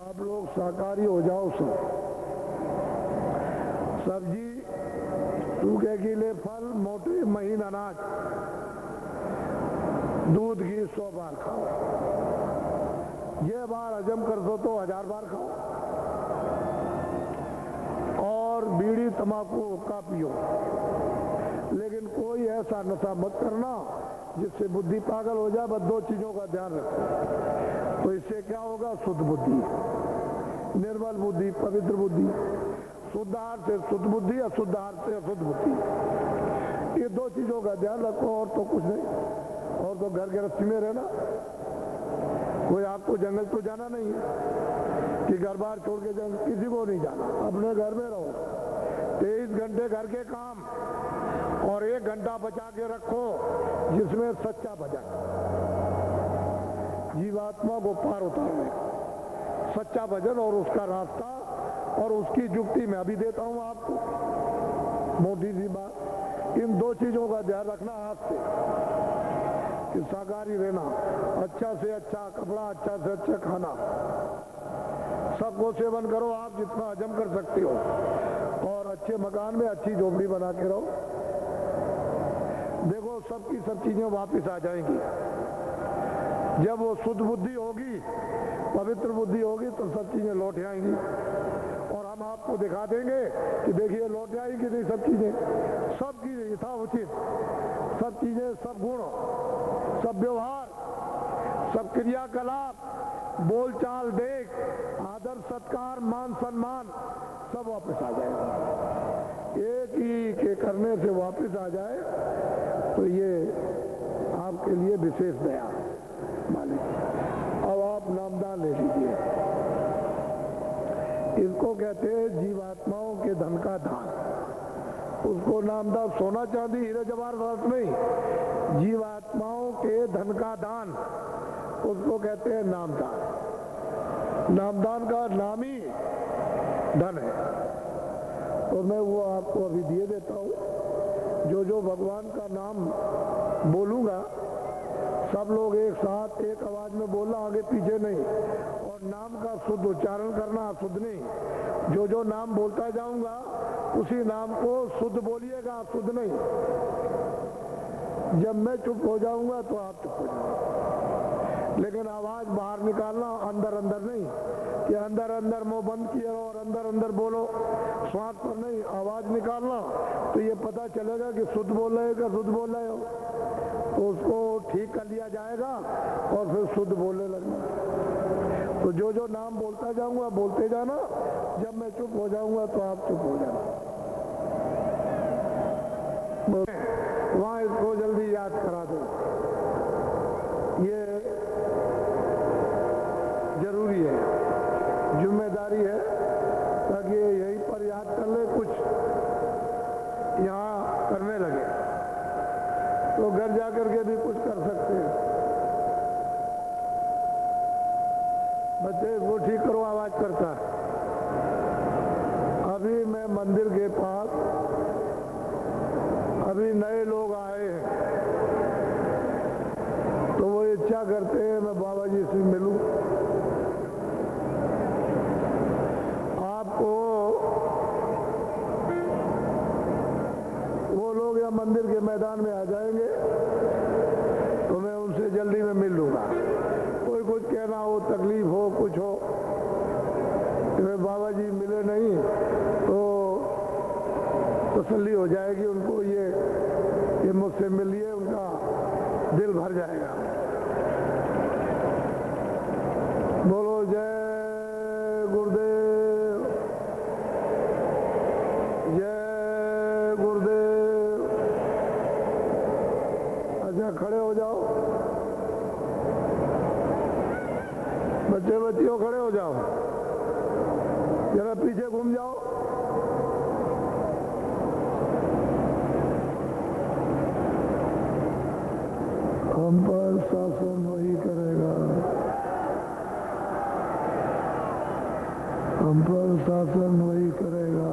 आप लोग शाकाहारी हो जाओ। सब्जी, सूखे गीले फल, मोटे महीन अनाज, दूध घी 100 बार खाओ। ये बार हजम कर दो तो 1000 बार खाओ। और बीड़ी तंबाकू का पियो, लेकिन कोई ऐसा नशा मत करना जिससे बुद्धि पागल हो जाए। बस 2 चीजों का ध्यान रखो, तो इससे क्या होगा? शुद्ध बुद्धि, निर्मल बुद्धि, पवित्र बुद्धि। शुद्ध आहार से शुद्ध बुद्धि, अशुद्ध आहार से अशुद्ध बुद्धि। ये 2 चीजों का ध्यान रखो, और तो कुछ नहीं। और तो घर गृहस्थी में रहना, कोई आपको जंगल तो जाना नहीं है कि घर बार छोड़ के जंगल, किसी को नहीं जाना। अपने घर में रहो, 23 घंटे घर के काम और 1 घंटा बचा के रखो जिसमें सच्चा भजन, जीवात्मा को पार उतारने का सच्चा भजन और उसका रास्ता और उसकी जुक्ति मैं अभी देता हूं आपको। मोटी सी बात, इन 2 चीजों का ध्यान रखना हाथ से कि शाकाहारी रहना, अच्छा से अच्छा कपड़ा, अच्छा से अच्छा खाना, सबको सेवन करो आप जितना हजम कर सकते हो, और अच्छे मकान में अच्छी झोपड़ी बना के रहो। देखो सबकी सब चीजें वापस आ जाएंगी जब वो शुद्ध बुद्धि होगी, पवित्र बुद्धि होगी, तो सब चीजें लौट आएंगी और हम आपको दिखा देंगे कि देखिए लौट आई कि नहीं सब चीजें, सबकी यथाउचित सब चीजें, सब गुण, सब व्यवहार, सब क्रियाकलाप, बोलचाल, देख, आदर सत्कार, मान सम्मान सब वापस आ जाएगा। एक ही के करने से वापस आ जाए तो ये आपके लिए विशेष दया मालिक। अब आप नामदान ले लीजिए। इसको कहते हैं जीवात्माओं के धन का दान। उसको नामदान सोना चांदी हीरे जवाहरात नहीं, जीवात्माओं के धन का दान, उसको कहते हैं नामदान। नामदान का नाम ही धन है। तो मैं वो आपको अभी दिए देता हूँ। जो भगवान का नाम बोलूंगा सब लोग एक साथ एक आवाज में बोलना, आगे पीछे नहीं, और नाम का शुद्ध उच्चारण करना, अशुद्ध नहीं। जो नाम बोलता जाऊंगा उसी नाम को शुद्ध बोलिएगा, अशुद्ध नहीं। जब मैं चुप हो जाऊंगा तो आप चुप हो जाओगे, लेकिन आवाज बाहर निकालना, अंदर अंदर नहीं कि अंदर अंदर मुंह बंद किया और अंदर अंदर बोलो, श्वास पर नहीं, आवाज निकालना। तो ये पता चलेगा कि शुद्ध बोल रहे हो कि शुद्ध बोल रहे हो, तो उसको ठीक कर लिया जाएगा और फिर शुद्ध बोलने लगना। तो जो नाम बोलता जाऊंगा बोलते जाना, जब मैं चुप हो जाऊंगा तो आप चुप हो जाना। वहां इसको जल्दी याद करा दो, ये जरूरी है, जिम्मेदारी है, ताकि यहीं पर याद कर ले, कुछ यहाँ करने लगे तो घर जाकर के भी कुछ कर सकते हैं। बच्चे इसको ठीक करो, आवाज करता है। अभी मैं मंदिर के पास, अभी नए लोग आए हैं तो वो इच्छा करते हैं मैं बाबा जी से मिलूं। आपको वो लोग या मंदिर के मैदान में आ जाएंगे तो मैं उनसे जल्दी में मिल लूंगा। कोई कुछ कहना हो, तकलीफ हो, कुछ हो कि मैं बाबा जी मिले नहीं, तो तसल्ली हो जाएगी उनको, ये मुझसे मिलिए, उनका दिल भर जाएगा। बोलो जय गुरुदेव, जय गुरुदेव। अच्छा खड़े हो जाओ, बच्चे बच्चियों खड़े हो जाओ, जरा पीछे घूम जाओ। हम पर शासन वही करेगा, हम पर शासन वही करेगा,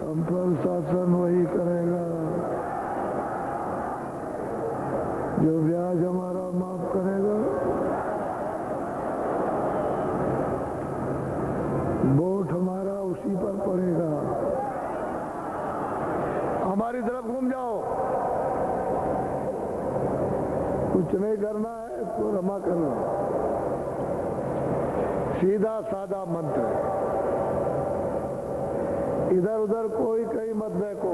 हम पर शासन वही करेगा। जो ब्याज हमारा माफ करेगा, वोट हमारा उसी पर पड़ेगा। हमारी तरफ घूम जाओ, कुछ नहीं करना है, इसको रमा करना। सीधा साधा मंत्र है, इधर उधर कोई कहीं मत देखो,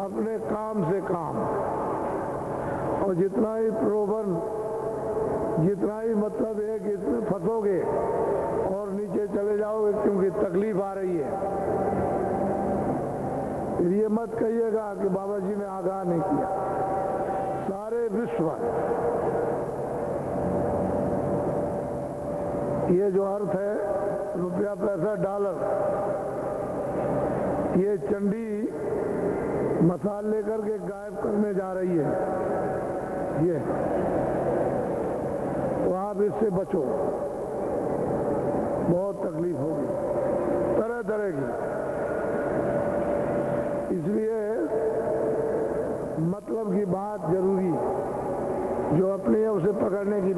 अपने काम से काम। और जितना ही प्रलोभन, जितना ही मतलब है कि इसमें फंसोगे और नीचे चले जाओगे क्योंकि तकलीफ आ रही है, ये मत कहिएगा कि बाबा जी ने आगाह नहीं किया। सारे विश्व, ये जो अर्थ है रुपया पैसा डॉलर, चंडी मसाल लेकर के गायब करने जा रही है, ये तो आप इससे बचो, बहुत तकलीफ होगी तरह तरह की। इसलिए मतलब की बात जरूरी है, जो अपनी है उसे पकड़ने की